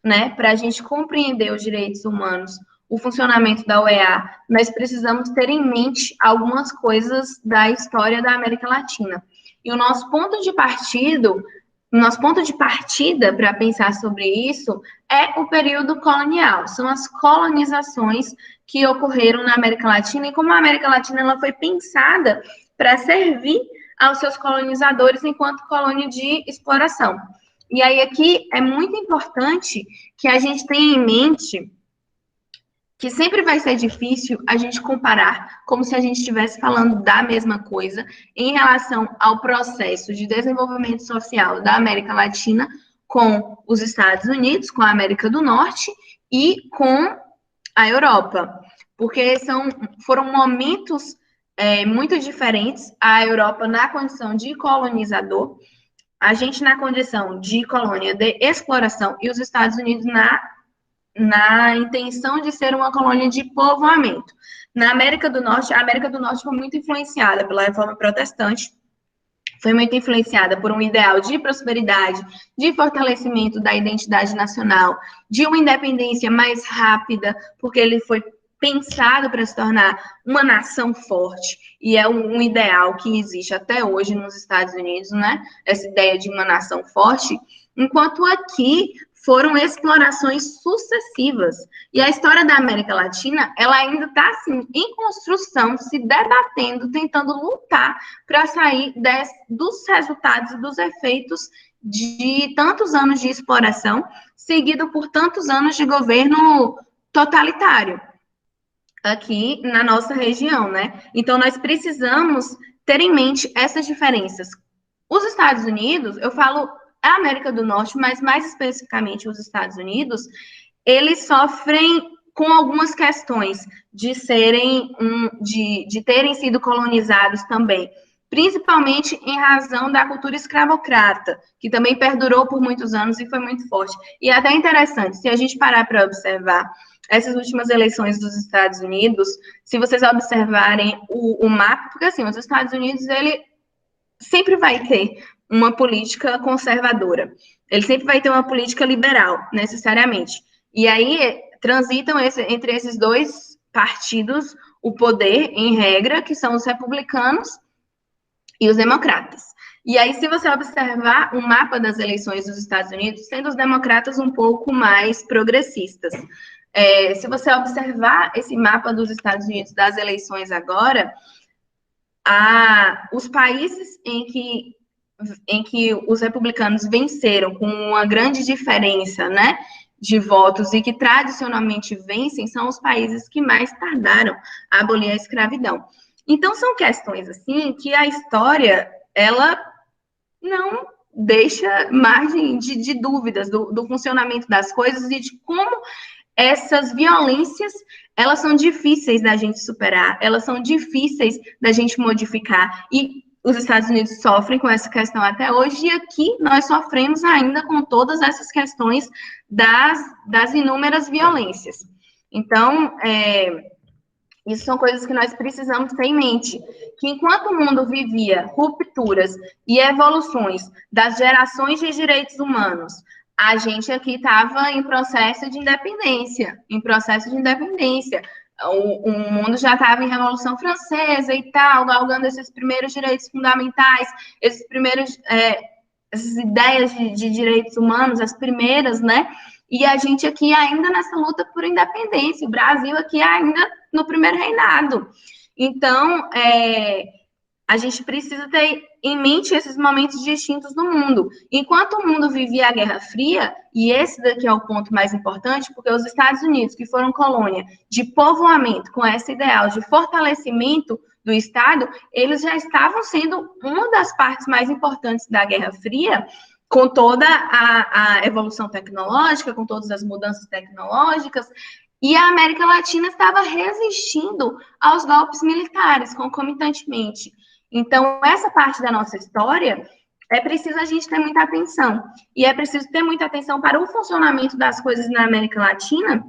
né? Para a gente compreender os direitos humanos, o funcionamento da OEA, nós precisamos ter em mente algumas coisas da história da América Latina. E o nosso ponto de partida para pensar sobre isso é o período colonial, são as colonizações que ocorreram na América Latina e como a América Latina ela foi pensada para servir aos seus colonizadores enquanto colônia de exploração. E aí aqui é muito importante que a gente tenha em mente que sempre vai ser difícil a gente comparar como se a gente estivesse falando da mesma coisa em relação ao processo de desenvolvimento social da América Latina com os Estados Unidos, com a América do Norte e com a Europa, porque foram momentos muito diferentes, a Europa na condição de colonizador, a gente na condição de colônia de exploração e os Estados Unidos na intenção de ser uma colônia de povoamento. Na América do Norte, a América do Norte foi muito influenciada pela Reforma Protestante, foi muito influenciada por um ideal de prosperidade, de fortalecimento da identidade nacional, de uma independência mais rápida, porque ele foi pensado para se tornar uma nação forte, e é um ideal que existe até hoje nos Estados Unidos, né? Essa ideia de uma nação forte, enquanto aqui foram explorações sucessivas. E a história da América Latina, ela ainda está, assim, em construção, se debatendo, tentando lutar para sair dos resultados e dos efeitos de tantos anos de exploração, seguido por tantos anos de governo totalitário aqui na nossa região, né? Então, nós precisamos ter em mente essas diferenças. Os Estados Unidos, eu falo a América do Norte, mas mais especificamente os Estados Unidos, eles sofrem com algumas questões de de terem sido colonizados também, principalmente em razão da cultura escravocrata, que também perdurou por muitos anos e foi muito forte. E é até interessante, se a gente parar para observar essas últimas eleições dos Estados Unidos, se vocês observarem o mapa, porque assim, os Estados Unidos, ele sempre vai ter uma política conservadora. Ele sempre vai ter uma política liberal, necessariamente. E aí transitam entre esses dois partidos o poder, em regra, que são os republicanos e os democratas. E aí, se você observar o mapa das eleições dos Estados Unidos, sendo os democratas um pouco mais progressistas. Se você observar esse mapa dos Estados Unidos das eleições agora, os países em que os republicanos venceram com uma grande diferença, né, de votos e que tradicionalmente vencem são os países que mais tardaram a abolir a escravidão. Então, são questões, assim, que a história, ela não deixa margem de dúvidas do funcionamento das coisas e de como essas violências, elas são difíceis da gente superar, elas são difíceis da gente modificar, e os Estados Unidos sofrem com essa questão até hoje, e aqui nós sofremos ainda com todas essas questões das inúmeras violências. Então, isso são coisas que nós precisamos ter em mente, que enquanto o mundo vivia rupturas e evoluções das gerações de direitos humanos, a gente aqui estava em processo de independência, O mundo já estava em Revolução Francesa e tal, galgando esses primeiros direitos fundamentais, essas ideias de direitos humanos, as primeiras, né? E a gente aqui ainda nessa luta por independência, o Brasil aqui ainda no primeiro reinado. Então, a gente precisa ter em mente esses momentos distintos do mundo. Enquanto o mundo vivia a Guerra Fria, e esse daqui é o ponto mais importante, porque os Estados Unidos, que foram colônia de povoamento, com esse ideal de fortalecimento do Estado, eles já estavam sendo uma das partes mais importantes da Guerra Fria, com toda a evolução tecnológica, com todas as mudanças tecnológicas, e a América Latina estava resistindo aos golpes militares, concomitantemente. Então, essa parte da nossa história, é preciso a gente ter muita atenção. E é preciso ter muita atenção para o funcionamento das coisas na América Latina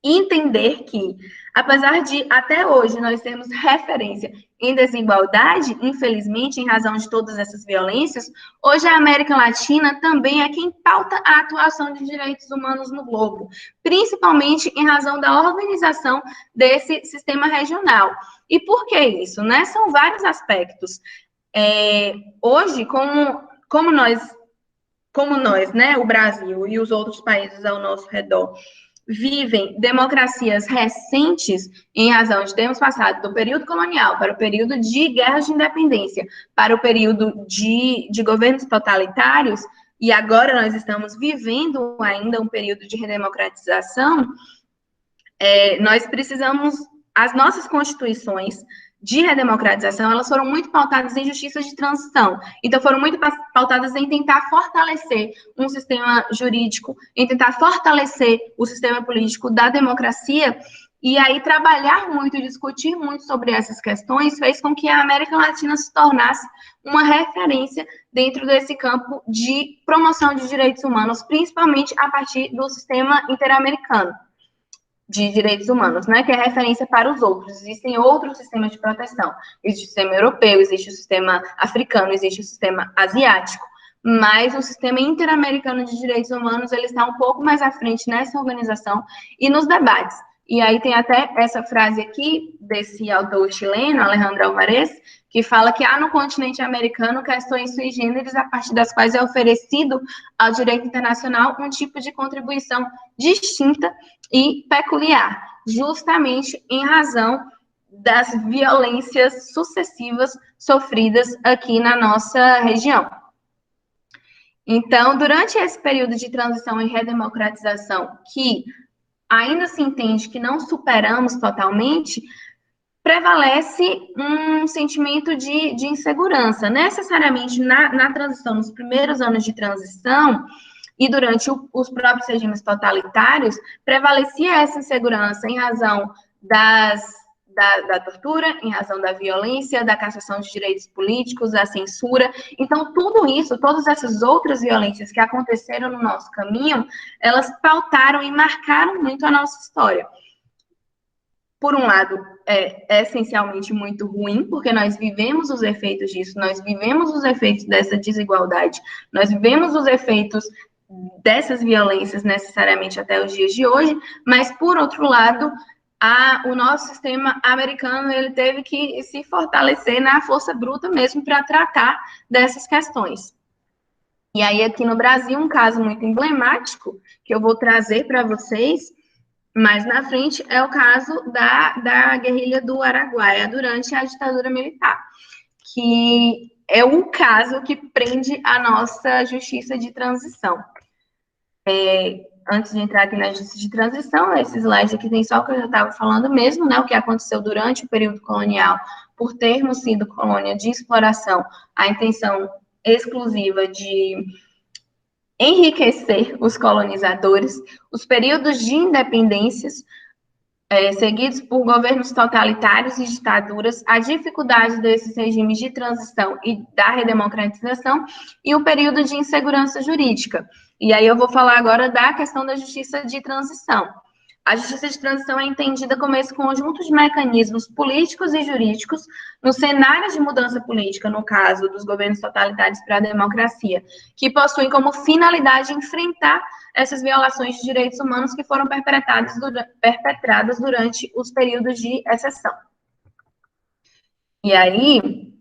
e entender que, apesar de, até hoje, nós termos referência em desigualdade, infelizmente, em razão de todas essas violências, hoje a América Latina também é quem pauta a atuação de direitos humanos no globo, principalmente em razão da organização desse sistema regional. E por que isso, né? São vários aspectos. Hoje, como nós, né, o Brasil e os outros países ao nosso redor, vivem democracias recentes em razão de termos passado do período colonial para o período de guerras de independência, para o período de governos totalitários, e agora nós estamos vivendo ainda um período de redemocratização, nós precisamos, as nossas constituições de redemocratização, elas foram muito pautadas em justiça de transição. Então, foram muito pautadas em tentar fortalecer um sistema jurídico, em tentar fortalecer o sistema político da democracia, e aí trabalhar muito, discutir muito sobre essas questões, fez com que a América Latina se tornasse uma referência dentro desse campo de promoção de direitos humanos, principalmente a partir do sistema interamericano de direitos humanos, né, que é referência para os outros. Existem outros sistemas de proteção. Existe o sistema europeu, existe o sistema africano, existe o sistema asiático, mas o sistema interamericano de direitos humanos, ele está um pouco mais à frente nessa organização e nos debates. E aí tem até essa frase aqui, desse autor chileno, Alejandro Alvarez, que fala que há no continente americano questões sui generis a partir das quais é oferecido ao direito internacional um tipo de contribuição distinta e peculiar, justamente em razão das violências sucessivas sofridas aqui na nossa região. Então, durante esse período de transição e redemocratização, que ainda se entende que não superamos totalmente, prevalece um sentimento de insegurança. Necessariamente, na transição, nos primeiros anos de transição, e durante os próprios regimes totalitários, prevalecia essa insegurança em razão da tortura, em razão da violência, da cassação de direitos políticos, da censura. Então, tudo isso, todas essas outras violências que aconteceram no nosso caminho, elas pautaram e marcaram muito a nossa história. Por um lado, é essencialmente muito ruim, porque nós vivemos os efeitos disso, nós vivemos os efeitos dessa desigualdade, nós vivemos os efeitos dessas violências necessariamente até os dias de hoje, mas, por outro lado, o nosso sistema americano, ele teve que se fortalecer na força bruta mesmo para tratar dessas questões. E aí, aqui no Brasil, um caso muito emblemático, que eu vou trazer para vocês mais na frente, é o caso da guerrilha do Araguaia durante a ditadura militar, que é o caso que prende a nossa justiça de transição. Antes de entrar aqui na justiça de transição, esse slide aqui tem só o que eu já estava falando mesmo, né, o que aconteceu durante o período colonial, por termos sido colônia de exploração, a intenção exclusiva de enriquecer os colonizadores, os períodos de independências, seguidos por governos totalitários e ditaduras, a dificuldade desses regimes de transição e da redemocratização, e o período de insegurança jurídica. E aí eu vou falar agora da questão da justiça de transição. A justiça de transição é entendida como esse conjunto de mecanismos políticos e jurídicos no cenário de mudança política, no caso dos governos totalitários para a democracia, que possuem como finalidade enfrentar essas violações de direitos humanos que foram perpetradas durante os períodos de exceção. E aí,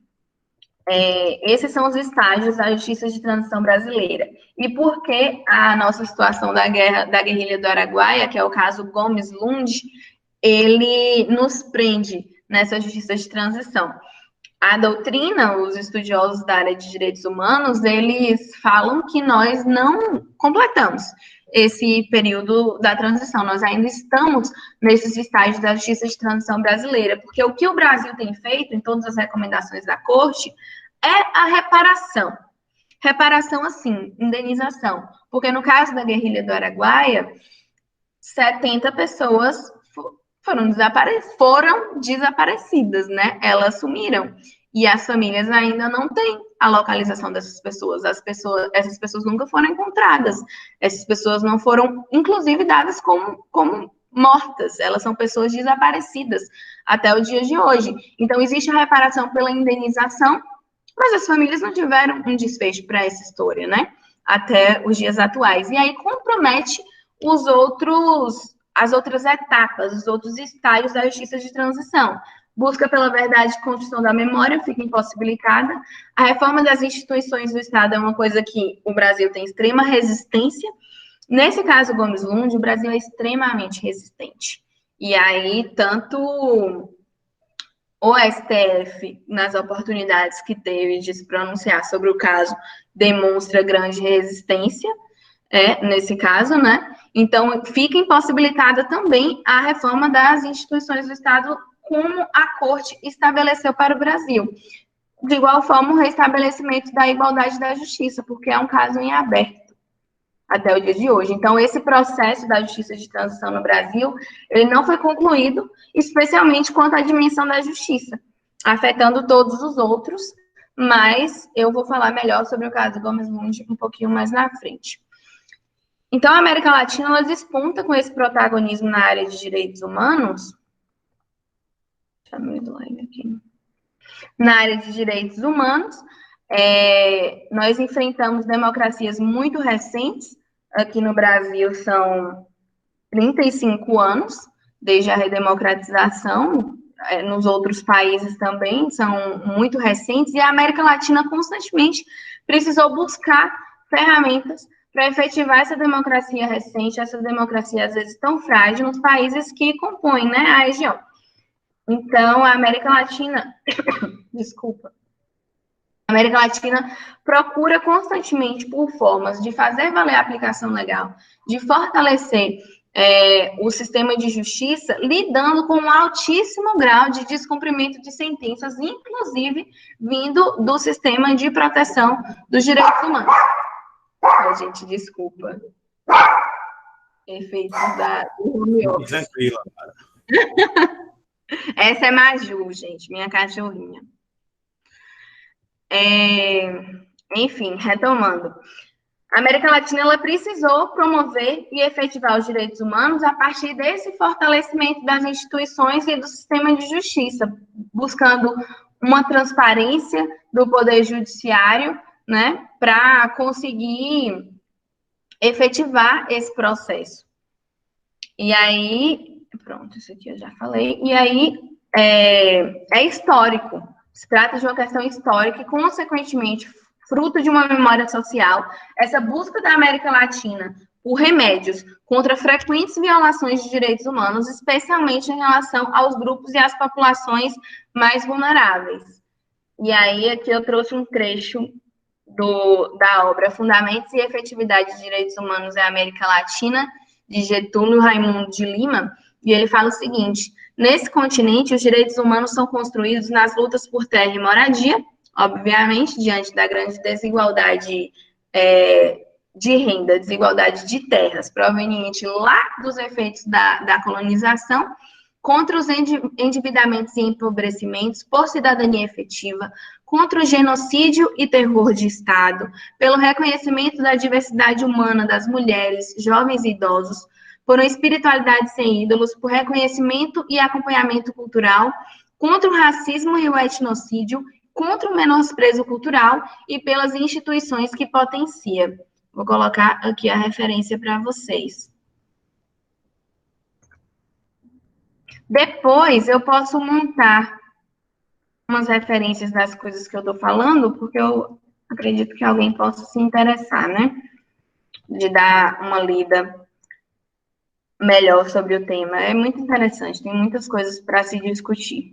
esses são os estágios da justiça de transição brasileira. E por que a nossa situação da guerrilha do Araguaia, que é o caso Gomes Lund, ele nos prende nessa justiça de transição? A doutrina, os estudiosos da área de direitos humanos, eles falam que nós não completamos esse período da transição, nós ainda estamos nesses estágios da justiça de transição brasileira, porque o que o Brasil tem feito, em todas as recomendações da Corte, é a reparação. Reparação, assim, indenização, porque no caso da guerrilha do Araguaia, 70 pessoas foram desaparecidas, né? Elas sumiram. E as famílias ainda não têm a localização dessas pessoas. Essas pessoas nunca foram encontradas. Essas pessoas não foram, inclusive, dadas como mortas. Elas são pessoas desaparecidas até o dia de hoje. Então, existe a reparação pela indenização, mas as famílias não tiveram um desfecho para essa história, né? Até os dias atuais. E aí compromete as outras etapas, os outros estágios da justiça de transição. Busca pela verdade e construção da memória fica impossibilitada. A reforma das instituições do Estado é uma coisa que o Brasil tem extrema resistência. Nesse caso Gomes Lund, o Brasil é extremamente resistente. E aí, tanto o STF, nas oportunidades que teve de se pronunciar sobre o caso, demonstra grande resistência, nesse caso, né? Então, fica impossibilitada também a reforma das instituições do Estado, como a Corte estabeleceu para o Brasil. De igual forma, o restabelecimento da igualdade da justiça, porque é um caso em aberto até o dia de hoje. Então, esse processo da justiça de transição no Brasil, ele não foi concluído, especialmente quanto à dimensão da justiça, afetando todos os outros, mas eu vou falar melhor sobre o caso Gomes Lund um pouquinho mais na frente. Então, a América Latina, ela desponta com esse protagonismo na área de direitos humanos. Deixa eu ver o slide aqui. Na área de direitos humanos, nós enfrentamos democracias muito recentes. Aqui no Brasil são 35 anos, desde a redemocratização, nos outros países também são muito recentes, e a América Latina constantemente precisou buscar ferramentas para efetivar essa democracia recente, essa democracia às vezes tão frágil, nos países que compõem, né, a região. Então, a América Latina, a América Latina procura constantemente por formas de fazer valer a aplicação legal, de fortalecer o sistema de justiça, lidando com um altíssimo grau de descumprimento de sentenças, inclusive vindo do sistema de proteção dos direitos humanos. Ai, gente, desculpa. Efeitos do home office. Tranquila. Essa é Maju, gente, minha cachorrinha. Enfim, retomando. A América Latina, ela precisou promover e efetivar os direitos humanos a partir desse fortalecimento das instituições e do sistema de justiça, buscando uma transparência do poder judiciário, né, para conseguir efetivar esse processo. E aí, pronto, isso aqui eu já falei, e aí é histórico, se trata de uma questão histórica e, consequentemente, fruto de uma memória social, essa busca da América Latina por remédios contra frequentes violações de direitos humanos, especialmente em relação aos grupos e às populações mais vulneráveis. E aí, aqui eu trouxe um trecho da obra Fundamentos e Efetividade de Direitos Humanos na América Latina, de Getúlio Raimundo de Lima, e ele fala o seguinte: nesse continente, os direitos humanos são construídos nas lutas por terra e moradia, obviamente, diante da grande desigualdade de renda, desigualdade de terras, proveniente lá dos efeitos da colonização, contra os endividamentos e empobrecimentos por cidadania efetiva, contra o genocídio e terror de Estado, pelo reconhecimento da diversidade humana das mulheres, jovens e idosos, por uma espiritualidade sem ídolos, por reconhecimento e acompanhamento cultural, contra o racismo e o etnocídio, contra o menosprezo cultural e pelas instituições que potencia. Vou colocar aqui a referência para vocês. Depois, eu posso montar umas referências das coisas que eu estou falando, porque eu acredito que alguém possa se interessar, né? De dar uma lida melhor sobre o tema. É muito interessante, tem muitas coisas para se discutir.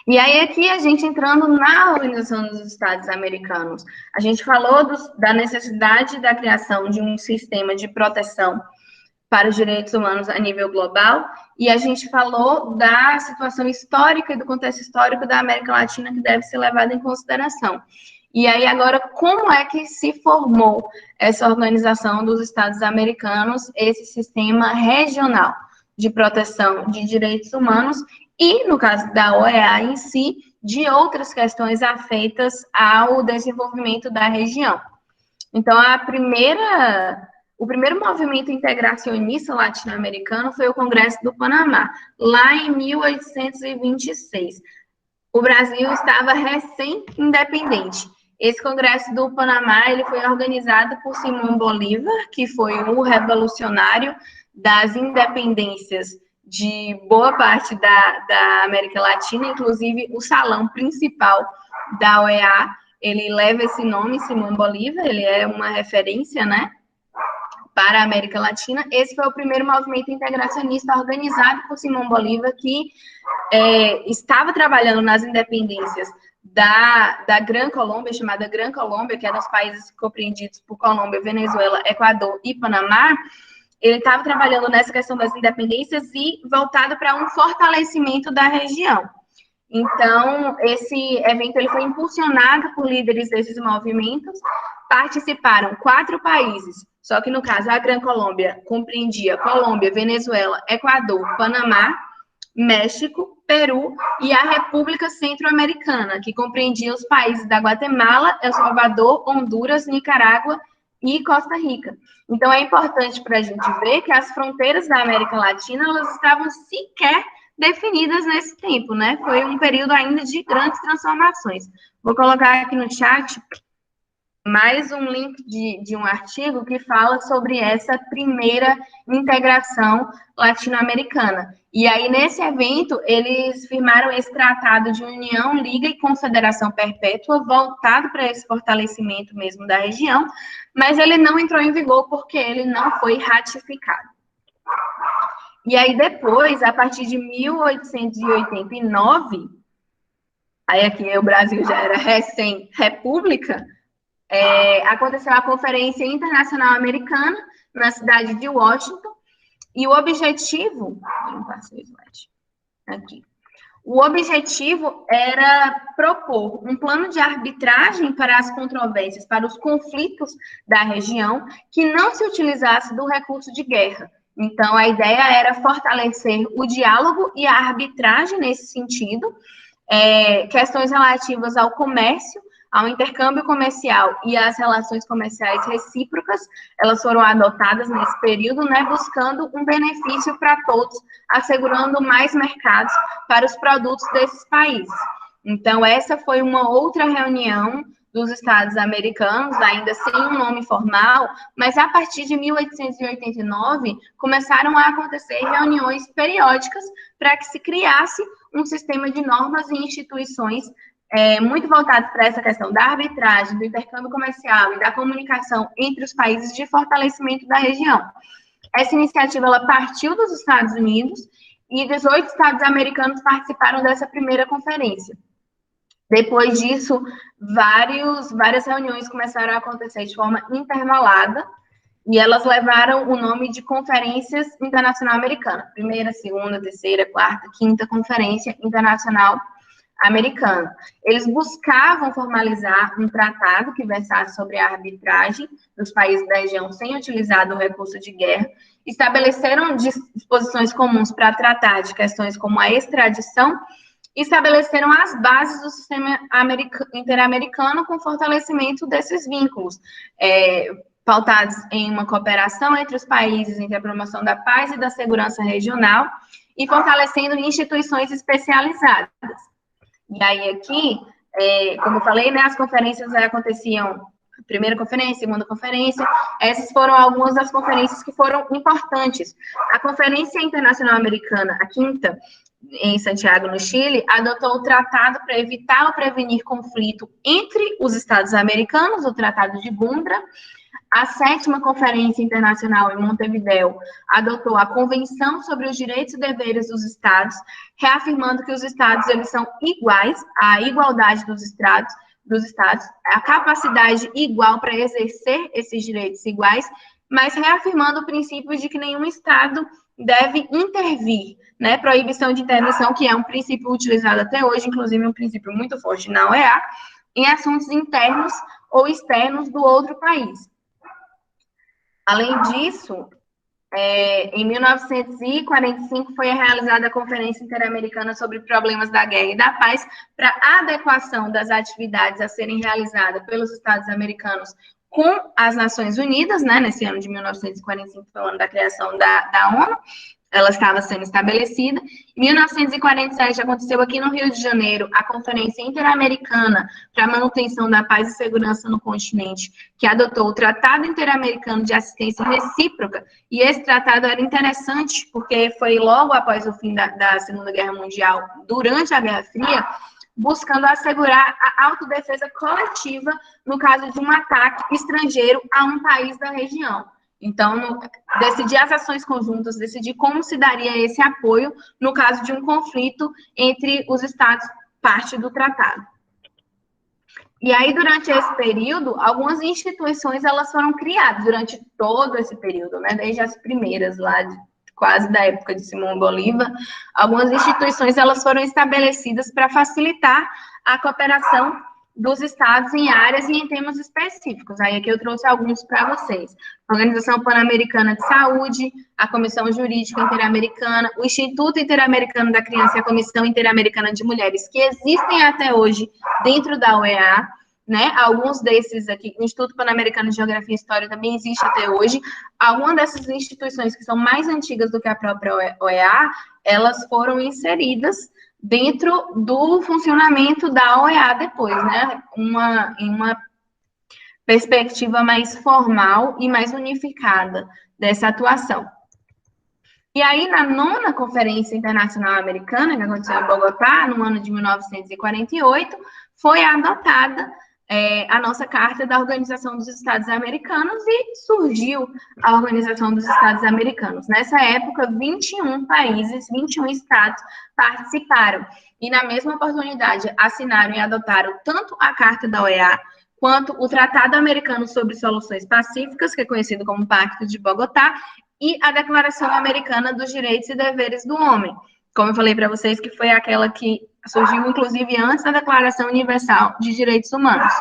E aí, aqui, a gente entrando na Organização dos Estados Americanos, a gente falou da necessidade da criação de um sistema de proteção para os direitos humanos a nível global, e a gente falou da situação histórica e do contexto histórico da América Latina que deve ser levado em consideração. E aí, agora, como é que se formou essa Organização dos Estados Americanos, esse sistema regional de proteção de direitos humanos, e, no caso da OEA em si, de outras questões afeitas ao desenvolvimento da região. Então, o primeiro movimento integracionista latino-americano foi o Congresso do Panamá, lá em 1826. O Brasil estava recém-independente. Esse Congresso do Panamá, ele foi organizado por Simão Bolívar, que foi o revolucionário das independências de boa parte da América Latina, inclusive o salão principal da OEA, ele leva esse nome, Simão Bolívar, ele é uma referência, né, para a América Latina. Esse foi o primeiro movimento integracionista organizado por Simão Bolívar, que estava trabalhando nas independências da Gran Colômbia, chamada Gran Colômbia, que eram os países compreendidos por Colômbia, Venezuela, Equador e Panamá. Ele estava trabalhando nessa questão das independências e voltado para um fortalecimento da região. Então, esse evento ele foi impulsionado por líderes desses movimentos. Participaram 4 países, só que no caso a Gran Colômbia compreendia Colômbia, Venezuela, Equador, Panamá, México, Peru e a República Centro-Americana, que compreendia os países da Guatemala, El Salvador, Honduras, Nicarágua e Costa Rica. Então, é importante para a gente ver que as fronteiras da América Latina, elas estavam sequer definidas nesse tempo, né? Foi um período ainda de grandes transformações. Vou colocar aqui no chat mais um link de um artigo que fala sobre essa primeira integração latino-americana. E aí, nesse evento, eles firmaram esse tratado de união, liga e confederação perpétua, voltado para esse fortalecimento mesmo da região, mas ele não entrou em vigor porque ele não foi ratificado. E aí, depois, a partir de 1889, aí aqui o Brasil já era recém-república, aconteceu a Conferência Internacional Americana na cidade de Washington, e o objetivo, o objetivo era propor um plano de arbitragem para as controvérsias, para os conflitos da região, que não se utilizasse do recurso de guerra. Então, a ideia era fortalecer o diálogo e a arbitragem nesse sentido, questões relativas ao comércio, ao intercâmbio comercial e às relações comerciais recíprocas, elas foram adotadas nesse período, né, buscando um benefício para todos, assegurando mais mercados para os produtos desses países. Então, essa foi uma outra reunião dos Estados americanos, ainda sem um nome formal, mas a partir de 1889, começaram a acontecer reuniões periódicas para que se criasse um sistema de normas e instituições muito voltados para essa questão da arbitragem, do intercâmbio comercial e da comunicação entre os países de fortalecimento da região. Essa iniciativa ela partiu dos Estados Unidos e 18 estados americanos participaram dessa primeira conferência. Depois disso, várias reuniões começaram a acontecer de forma intervalada e elas levaram o nome de Conferências Internacional Americana. Primeira, segunda, terceira, quarta, quinta Conferência Internacional Americana. Eles buscavam formalizar um tratado que versasse sobre a arbitragem dos países da região sem utilizar do recurso de guerra, estabeleceram disposições comuns para tratar de questões como a extradição, e estabeleceram as bases do sistema interamericano com fortalecimento desses vínculos, pautados em uma cooperação entre os países, entre a promoção da paz e da segurança regional, e fortalecendo instituições especializadas. E aí, aqui, como eu falei, né, as conferências aconteciam, primeira conferência, segunda conferência, essas foram algumas das conferências que foram importantes. A Conferência Internacional Americana, a quinta, em Santiago, no Chile, adotou o tratado para evitar ou prevenir conflito entre os Estados americanos, o Tratado de Bundra. A sétima Conferência Internacional em Montevidéu adotou a Convenção sobre os Direitos e Deveres dos Estados, reafirmando que os Estados eles são iguais, a igualdade dos Estados, a capacidade igual para exercer esses direitos iguais, mas reafirmando o princípio de que nenhum Estado deve intervir, né? Proibição de intervenção, que é um princípio utilizado até hoje, inclusive um princípio muito forte na OEA, em assuntos internos ou externos do outro país. Além disso, em 1945 foi realizada a Conferência Interamericana sobre Problemas da Guerra e da Paz para adequação das atividades a serem realizadas pelos Estados americanos com as Nações Unidas, né, nesse ano de 1945, foi o ano da criação da ONU, ela estava sendo estabelecida. Em 1947, aconteceu aqui no Rio de Janeiro a Conferência Interamericana para a Manutenção da Paz e Segurança no Continente, que adotou o Tratado Interamericano de Assistência Recíproca, e esse tratado era interessante, porque foi logo após o fim da Segunda Guerra Mundial, durante a Guerra Fria, buscando assegurar a autodefesa coletiva no caso de um ataque estrangeiro a um país da região. Então, decidir as ações conjuntas, decidir como se daria esse apoio no caso de um conflito entre os estados parte do tratado. E aí, durante esse período, algumas instituições elas foram criadas durante todo esse período, né? Desde as primeiras lá, quase da época de Simão Bolívar, algumas instituições elas foram estabelecidas para facilitar a cooperação dos estados em áreas e em temas específicos. Aí aqui eu trouxe alguns para vocês. A Organização Pan-Americana de Saúde, a Comissão Jurídica Interamericana, o Instituto Interamericano da Criança e a Comissão Interamericana de Mulheres, que existem até hoje dentro da OEA, né? Alguns desses aqui, o Instituto Pan-Americano de Geografia e História também existe até hoje. Algumas dessas instituições que são mais antigas do que a própria OEA, elas foram inseridas dentro do funcionamento da OEA depois, né? Em uma perspectiva mais formal e mais unificada dessa atuação. E aí, na 9ª Conferência Internacional Americana, que aconteceu em Bogotá, no ano de 1948, foi adotada a nossa Carta da Organização dos Estados Americanos e surgiu a Organização dos Estados Americanos. Nessa época, 21 países, 21 estados participaram e, na mesma oportunidade, assinaram e adotaram tanto a Carta da OEA quanto o Tratado Americano sobre Soluções Pacíficas, que é conhecido como Pacto de Bogotá, e a Declaração Americana dos Direitos e Deveres do Homem. Como eu falei para vocês, que foi aquela que surgiu, inclusive, antes da Declaração Universal de Direitos Humanos.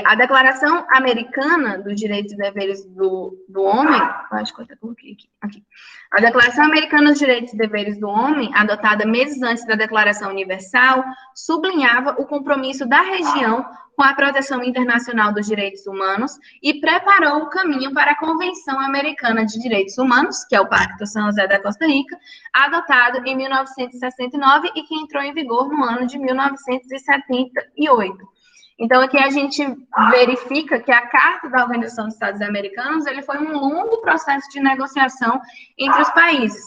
A Declaração Americana dos Direitos e Deveres do Homem, acho que eu até coloquei aqui. A Declaração Americana dos Direitos e Deveres do Homem, adotada meses antes da Declaração Universal, sublinhava o compromisso da região com a proteção internacional dos direitos humanos e preparou o caminho para a Convenção Americana de Direitos Humanos, que é o Pacto São José da Costa Rica, adotado em 1969 e que entrou em vigor no ano de 1978. Então, aqui a gente verifica que a Carta da Organização dos Estados Americanos ele foi um longo processo de negociação entre os países.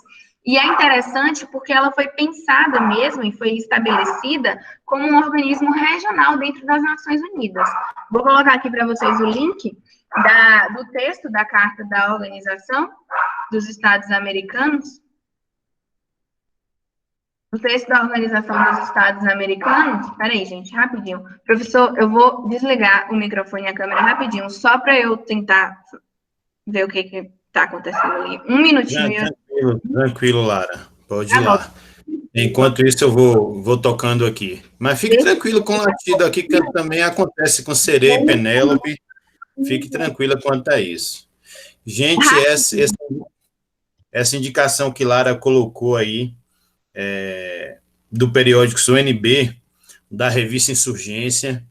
E é interessante porque ela foi pensada mesmo e foi estabelecida como um organismo regional dentro das Nações Unidas. Vou colocar aqui para vocês o link do texto da Carta da Organização dos Estados Americanos. O texto da Organização dos Estados Americanos... Peraí, gente, rapidinho. Professor, eu vou desligar o microfone e a câmera rapidinho, só para eu tentar ver o que está acontecendo ali. Um minutinho. Tranquilo, Lara. Pode ir lá. Enquanto isso, eu vou tocando aqui. Mas fique tranquilo com o latido aqui, que também acontece com Sereia e Penélope. Fique tranquila quanto a isso. Gente, essa indicação que Lara colocou aí, do periódico UNB, da revista Insurgência,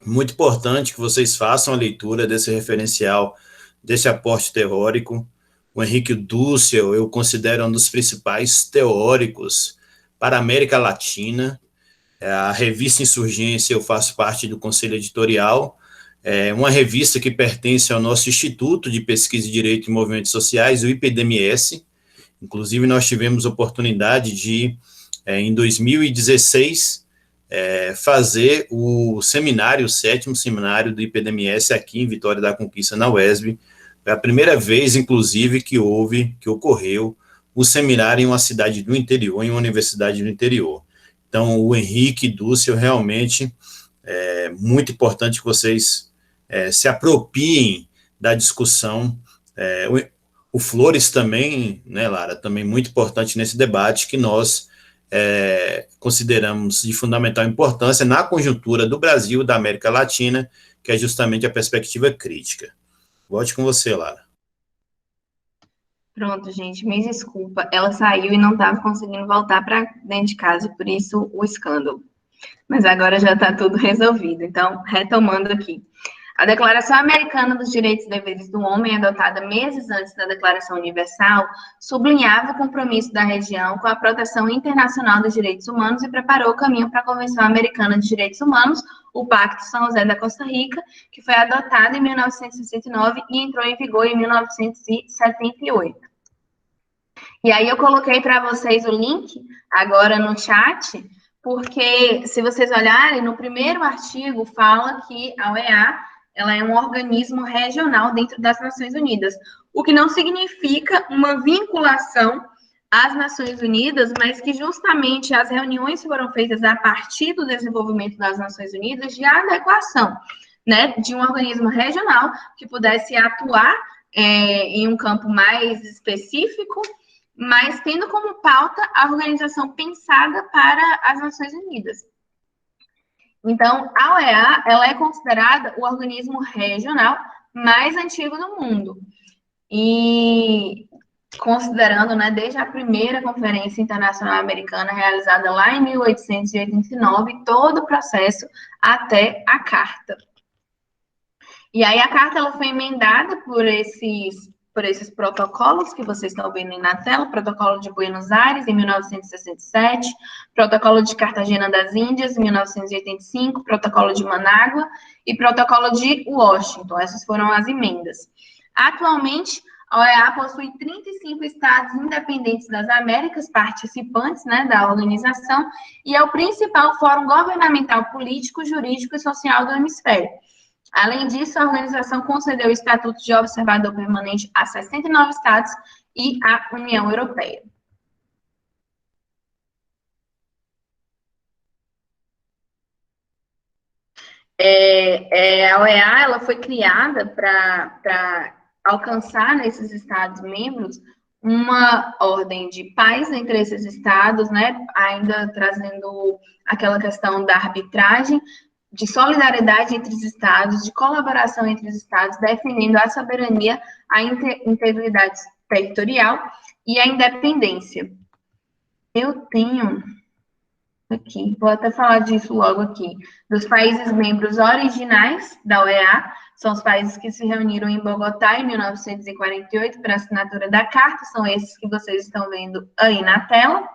muito importante que vocês façam a leitura desse referencial, desse aporte teórico. O Henrique Dussel, eu considero um dos principais teóricos para a América Latina. A revista Insurgência, eu faço parte do conselho editorial, é uma revista que pertence ao nosso Instituto de Pesquisa em Direito e Movimentos Sociais, o IPDMS. Inclusive, nós tivemos oportunidade de, em 2016, fazer o seminário, o 7º seminário do IPDMS aqui em Vitória da Conquista, na UESB. Foi a primeira vez, inclusive, que ocorreu o seminário em uma cidade do interior, em uma universidade do interior. Então, o Henrique Dussel, realmente, é muito importante que vocês se apropiem da discussão. O Flores também, né, Lara, também muito importante nesse debate que nós consideramos de fundamental importância na conjuntura do Brasil, da América Latina, que é justamente a perspectiva crítica. Volte com você, Lara. Pronto, gente, me desculpa. Ela saiu e não estava conseguindo voltar para dentro de casa, por isso o escândalo. Mas agora já está tudo resolvido. Então, retomando aqui. A Declaração Americana dos Direitos e Deveres do Homem, adotada meses antes da Declaração Universal, sublinhava o compromisso da região com a proteção internacional dos direitos humanos e preparou o caminho para a Convenção Americana de Direitos Humanos, o Pacto São José da Costa Rica, que foi adotado em 1969 e entrou em vigor em 1978. E aí eu coloquei para vocês o link agora no chat, porque se vocês olharem, no primeiro artigo fala que a OEA ela é um organismo regional dentro das Nações Unidas, o que não significa uma vinculação às Nações Unidas, mas que justamente as reuniões foram feitas a partir do desenvolvimento das Nações Unidas de adequação, né, de um organismo regional que pudesse atuar em um campo mais específico, mas tendo como pauta a organização pensada para as Nações Unidas. Então, a OEA, ela é considerada o organismo regional mais antigo do mundo. E considerando, né, desde a primeira Conferência Internacional Americana, realizada lá em 1889, todo o processo até a Carta. E aí a Carta ela foi emendada por esses protocolos que vocês estão vendo aí na tela, Protocolo de Buenos Aires, em 1967, Protocolo de Cartagena das Índias, em 1985, Protocolo de Manágua e Protocolo de Washington. Essas foram as emendas. Atualmente, a OEA possui 35 estados independentes das Américas, participantes, né, da organização, e é o principal fórum governamental político, jurídico e social do hemisfério. Além disso, a organização concedeu o Estatuto de Observador Permanente a 69 estados e à União Europeia. A OEA ela foi criada para alcançar nesses Estados-membros uma ordem de paz entre esses estados, né, ainda trazendo aquela questão da arbitragem, de solidariedade entre os estados, de colaboração entre os estados, defendendo a soberania, a integridade territorial e a independência. Eu tenho aqui, vou até falar disso logo aqui, dos países membros originais da OEA, são os países que se reuniram em Bogotá em 1948 para a assinatura da Carta, são esses que vocês estão vendo aí na tela,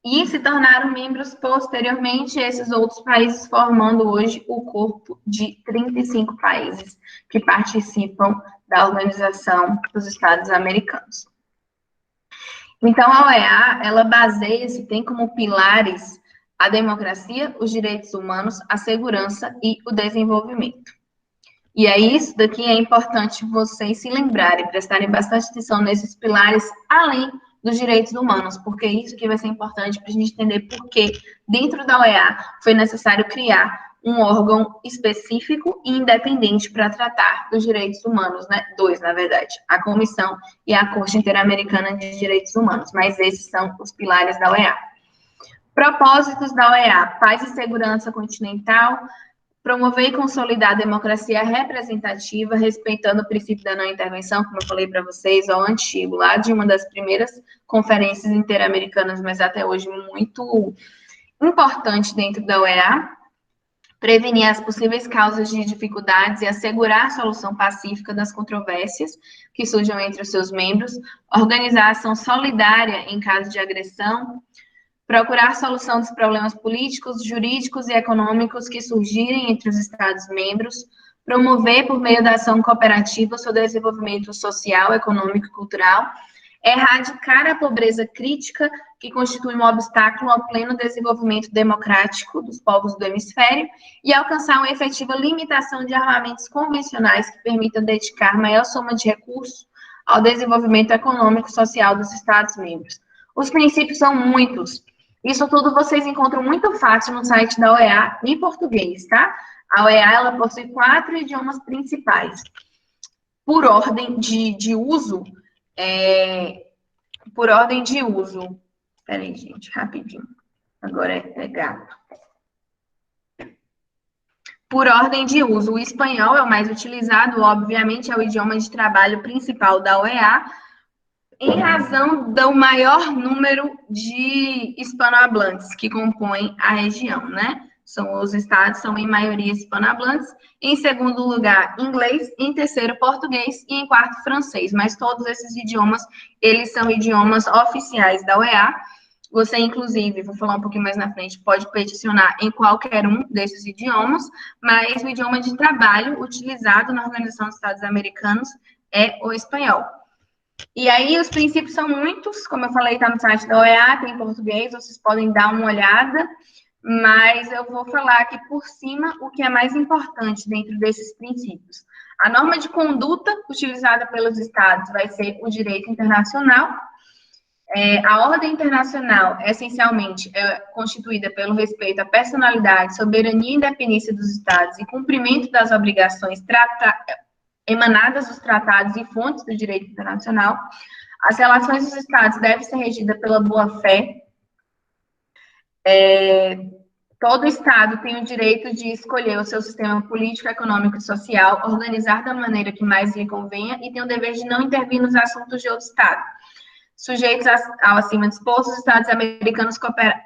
e se tornaram membros posteriormente esses outros países, formando hoje o corpo de 35 países que participam da Organização dos Estados Americanos. Então, a OEA, ela baseia-se, tem como pilares a democracia, os direitos humanos, a segurança e o desenvolvimento. E aí, isso daqui é importante vocês se lembrarem, prestarem bastante atenção nesses pilares, além dos direitos humanos, porque isso que vai ser importante para a gente entender por que, dentro da OEA, foi necessário criar um órgão específico e independente para tratar dos direitos humanos, né? Dois, na verdade, a Comissão e a Corte Interamericana de Direitos Humanos, mas esses são os pilares da OEA. Propósitos da OEA: paz e segurança continental, promover e consolidar a democracia representativa, respeitando o princípio da não intervenção, como eu falei para vocês, ao antigo, lá de uma das primeiras conferências interamericanas, mas até hoje muito importante dentro da OEA, prevenir as possíveis causas de dificuldades e assegurar a solução pacífica das controvérsias que surjam entre os seus membros, organizar ação solidária em caso de agressão, procurar solução dos problemas políticos, jurídicos e econômicos que surgirem entre os Estados-membros, promover, por meio da ação cooperativa, o seu desenvolvimento social, econômico e cultural, erradicar a pobreza crítica, que constitui um obstáculo ao pleno desenvolvimento democrático dos povos do hemisfério, e alcançar uma efetiva limitação de armamentos convencionais que permitam dedicar maior soma de recursos ao desenvolvimento econômico e social dos Estados-membros. Os princípios são muitos. Isso tudo vocês encontram muito fácil no site da OEA em português, tá? A OEA, ela possui 4 idiomas principais. Por ordem de uso, peraí, gente, rapidinho. Agora é gato. Por ordem de uso, o espanhol é o mais utilizado, obviamente, é o idioma de trabalho principal da OEA, em razão do maior número de hispanohablantes que compõem a região, né? Os estados são em maioria hispanohablantes. Em segundo lugar, inglês. Em terceiro, português. E em quarto, francês. Mas todos esses idiomas, eles são idiomas oficiais da OEA. Você, inclusive, vou falar um pouquinho mais na frente, pode peticionar em qualquer um desses idiomas, mas o idioma de trabalho utilizado na Organização dos Estados Americanos é o espanhol. E aí, os princípios são muitos, como eu falei, está no site da OEA, tem em português, vocês podem dar uma olhada. mas eu vou falar aqui por cima o que é mais importante dentro desses princípios. A norma de conduta utilizada pelos Estados vai ser o direito internacional. A ordem internacional, essencialmente, é constituída pelo respeito à personalidade, soberania e independência dos Estados e cumprimento das obrigações emanadas dos tratados e fontes do direito internacional. As relações dos Estados devem ser regidas pela boa-fé. Todo Estado tem o direito de escolher o seu sistema político, econômico e social, organizar da maneira que mais lhe convenha e tem o dever de não intervir nos assuntos de outro Estado. Sujeitos ao acima disposto, os Estados americanos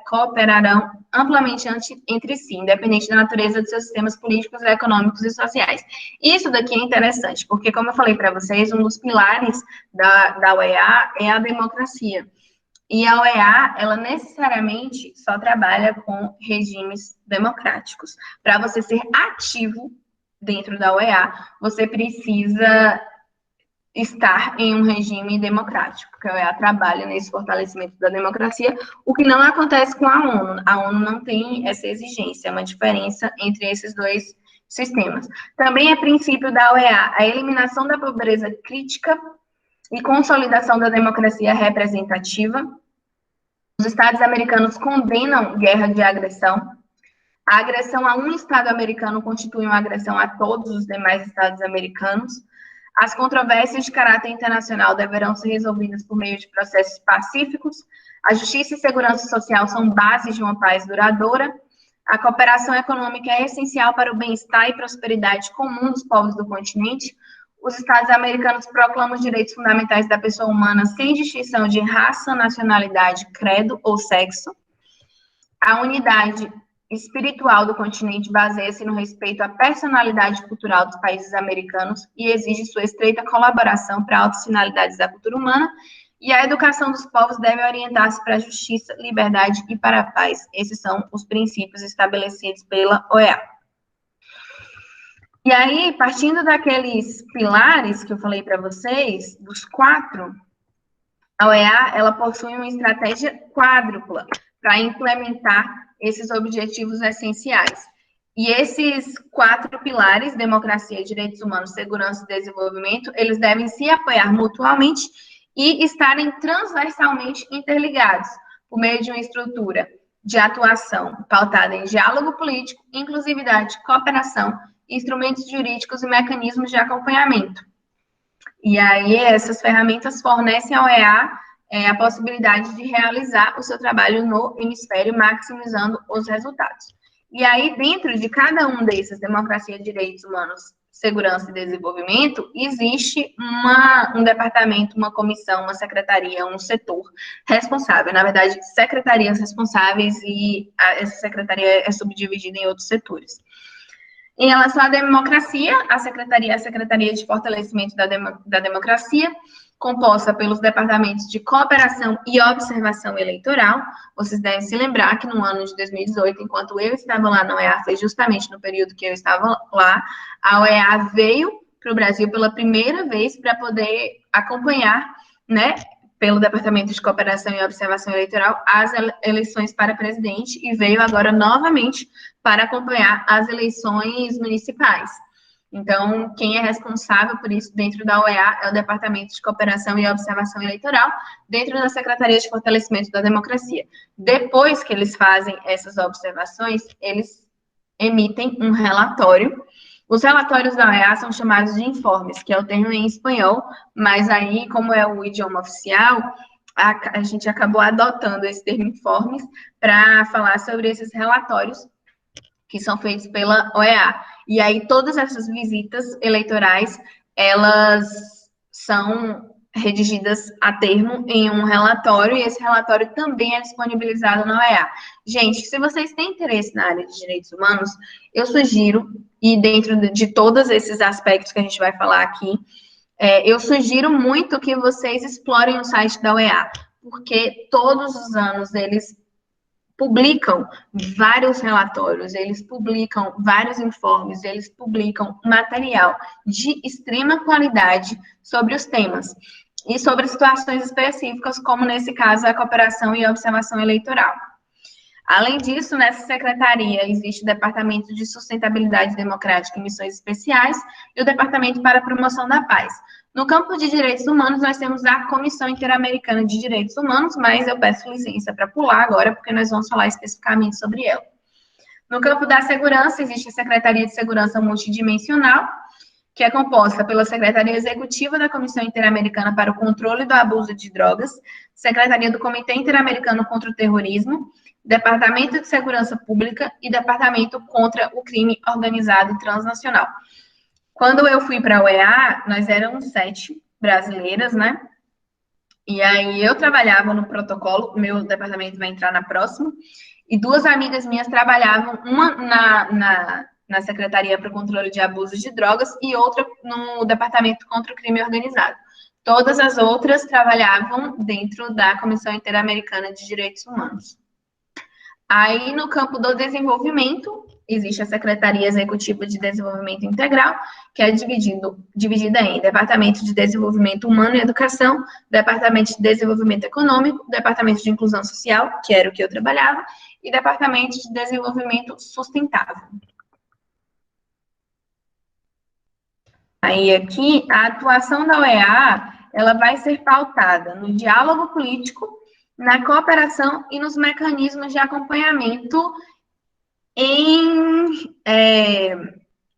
cooperarão amplamente entre si, independente da natureza de seus sistemas políticos, econômicos e sociais. Isso daqui é interessante, porque, como eu falei para vocês, um dos pilares da OEA é a democracia. E a OEA, ela necessariamente só trabalha com regimes democráticos. Para você ser ativo dentro da OEA, você precisa estar em um regime democrático, porque a OEA trabalha nesse fortalecimento da democracia, o que não acontece com a ONU. A ONU não tem essa exigência, é uma diferença entre esses dois sistemas. Também é princípio da OEA a eliminação da pobreza crítica e consolidação da democracia representativa. Os Estados americanos condenam guerra de agressão. A agressão a um Estado americano constitui uma agressão a todos os demais Estados americanos. As controvérsias de caráter internacional deverão ser resolvidas por meio de processos pacíficos. A justiça e segurança social são bases de uma paz duradoura. A cooperação econômica é essencial para o bem-estar e prosperidade comum dos povos do continente. Os Estados americanos proclamam os direitos fundamentais da pessoa humana sem distinção de raça, nacionalidade, credo ou sexo. A unidade espiritual do continente baseia-se no respeito à personalidade cultural dos países americanos e exige sua estreita colaboração para altas finalidades da cultura humana, e a educação dos povos deve orientar-se para a justiça, liberdade e para a paz. Esses são os princípios estabelecidos pela OEA. E aí, partindo daqueles pilares que eu falei para vocês, dos 4, a OEA, ela possui uma estratégia quádrupla para implementar esses objetivos essenciais. E esses 4 pilares, democracia, direitos humanos, segurança e desenvolvimento, eles devem se apoiar mutuamente e estarem transversalmente interligados, por meio de uma estrutura de atuação pautada em diálogo político, inclusividade, cooperação, instrumentos jurídicos e mecanismos de acompanhamento. E aí, essas ferramentas fornecem ao OEA a possibilidade de realizar o seu trabalho no hemisfério, maximizando os resultados. E aí, dentro de cada um desses, democracia, direitos humanos, segurança e desenvolvimento, existe um departamento, uma comissão, uma secretaria, um setor responsável. Na verdade, secretarias responsáveis e essa secretaria é subdividida em outros setores. Em relação à democracia, a Secretaria de Fortalecimento da Democracia, composta pelos departamentos de cooperação e observação eleitoral. Vocês devem se lembrar que no ano de 2018, enquanto eu estava lá na OEA, foi justamente no período que eu estava lá, a OEA veio para o Brasil pela primeira vez para poder acompanhar, né, pelo Departamento de Cooperação e Observação Eleitoral, as eleições para presidente e veio agora novamente para acompanhar as eleições municipais. Então, quem é responsável por isso dentro da OEA é o Departamento de Cooperação e Observação Eleitoral, dentro da Secretaria de Fortalecimento da Democracia. Depois que eles fazem essas observações, eles emitem um relatório. Os relatórios da OEA são chamados de informes, que é o termo em espanhol, mas aí, como é o idioma oficial, a gente acabou adotando esse termo informes para falar sobre esses relatórios que são feitos pela OEA. E aí, todas essas visitas eleitorais, elas são redigidas a termo em um relatório, e esse relatório também é disponibilizado na OEA. Gente, se vocês têm interesse na área de direitos humanos, eu sugiro, e dentro de todos esses aspectos que a gente vai falar aqui, eu sugiro muito que vocês explorem o site da OEA, porque todos os anos eles publicam vários relatórios, eles publicam vários informes, eles publicam material de extrema qualidade sobre os temas e sobre situações específicas, como nesse caso a cooperação e observação eleitoral. Além disso, nessa secretaria existe o Departamento de Sustentabilidade Democrática e Missões Especiais e o Departamento para a Promoção da Paz. No campo de direitos humanos, nós temos a Comissão Interamericana de Direitos Humanos, mas eu peço licença para pular agora, porque nós vamos falar especificamente sobre ela. No campo da segurança, existe a Secretaria de Segurança Multidimensional, que é composta pela Secretaria Executiva da Comissão Interamericana para o Controle do Abuso de Drogas, Secretaria do Comitê Interamericano contra o Terrorismo, Departamento de Segurança Pública e Departamento contra o Crime Organizado e Transnacional. Quando eu fui para a UEA, nós éramos 7 brasileiras, né? E aí eu trabalhava no protocolo, meu departamento vai entrar na próxima, e 2 amigas minhas trabalhavam, uma na Secretaria para o Controle de Abusos de Drogas e outra no Departamento contra o Crime Organizado. Todas as outras trabalhavam dentro da Comissão Interamericana de Direitos Humanos. Aí, no campo do desenvolvimento, existe a Secretaria Executiva de Desenvolvimento Integral, que é dividida em Departamento de Desenvolvimento Humano e Educação, Departamento de Desenvolvimento Econômico, Departamento de Inclusão Social, que era o que eu trabalhava, e Departamento de Desenvolvimento Sustentável. Aí, aqui, a atuação da UEA, ela vai ser pautada no diálogo político, na cooperação e nos mecanismos de acompanhamento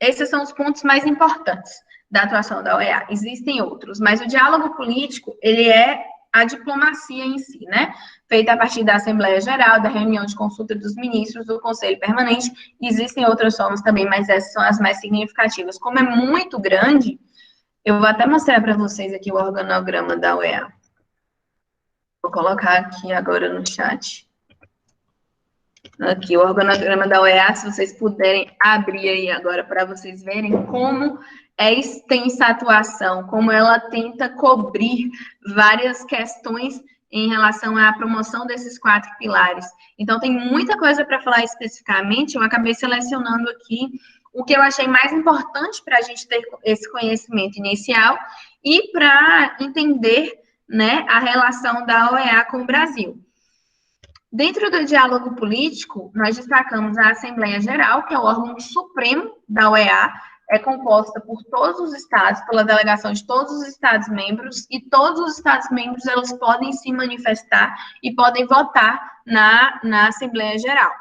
esses são os pontos mais importantes da atuação da UEA. Existem outros, mas o diálogo político, ele é a diplomacia em si, né? Feita a partir da Assembleia Geral, da reunião de consulta dos ministros, do Conselho Permanente. Existem outras formas também, mas essas são as mais significativas. Como é muito grande, eu vou até mostrar para vocês aqui o organograma da UEA. Vou colocar aqui agora no chat. Aqui, o organograma da UEA, se vocês puderem abrir aí agora para vocês verem como é extensa a atuação, como ela tenta cobrir várias questões em relação à promoção desses 4 pilares. Então, tem muita coisa para falar especificamente, eu acabei selecionando aqui o que eu achei mais importante para a gente ter esse conhecimento inicial e para entender, né, a relação da UEA com o Brasil. Dentro do diálogo político, nós destacamos a Assembleia Geral, que é o órgão supremo da UEA, é composta por todos os estados, pela delegação de todos os estados-membros, e todos os estados-membros, eles podem se manifestar e podem votar na Assembleia Geral.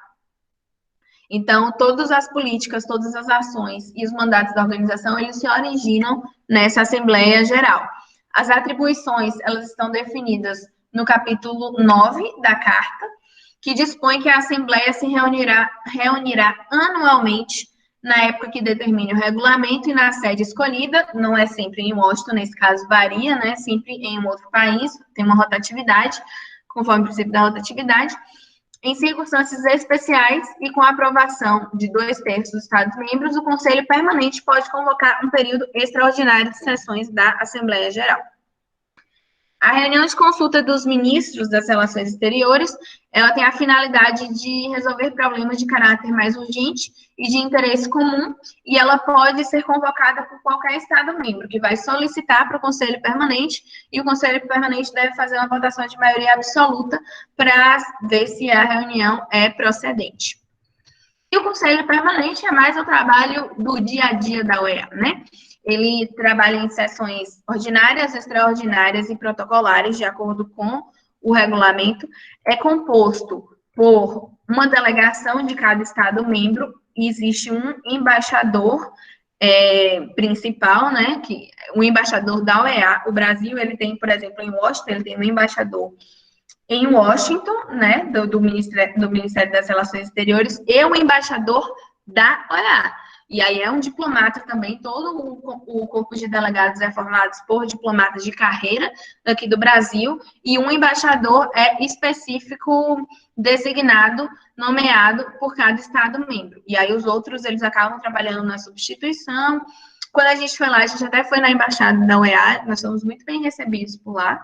Então, todas as políticas, todas as ações e os mandatos da organização, eles se originam nessa Assembleia Geral. As atribuições, elas estão definidas no capítulo 9 da Carta, que dispõe que a Assembleia se reunirá anualmente na época que determine o regulamento e na sede escolhida, não é sempre em Washington, nesse caso varia, né, sempre em um outro país, tem uma rotatividade, conforme o princípio da rotatividade, em circunstâncias especiais e com a aprovação de 2/3 dos Estados-membros, o Conselho Permanente pode convocar um período extraordinário de sessões da Assembleia Geral. A reunião de consulta dos ministros das Relações Exteriores, ela tem a finalidade de resolver problemas de caráter mais urgente e de interesse comum, e ela pode ser convocada por qualquer Estado-membro, que vai solicitar para o Conselho Permanente, e o Conselho Permanente deve fazer uma votação de maioria absoluta para ver se a reunião é procedente. E o Conselho Permanente é mais o trabalho do dia a dia da UEA, né? Ele trabalha em sessões ordinárias, extraordinárias e protocolares, de acordo com o regulamento. É composto por uma delegação de cada Estado-membro, e existe um embaixador principal, né, o embaixador da UEA. O Brasil, ele tem, por exemplo, em Washington, ele tem um embaixador em Washington, né, do Ministério das Relações Exteriores, e o embaixador da UEA. E aí é um diplomata também, todo o corpo de delegados é formado por diplomatas de carreira aqui do Brasil, e um embaixador é específico, designado, nomeado por cada Estado-membro. E aí os outros, eles acabam trabalhando na substituição. Quando a gente foi lá, a gente até foi na embaixada da UEA, nós fomos muito bem recebidos por lá,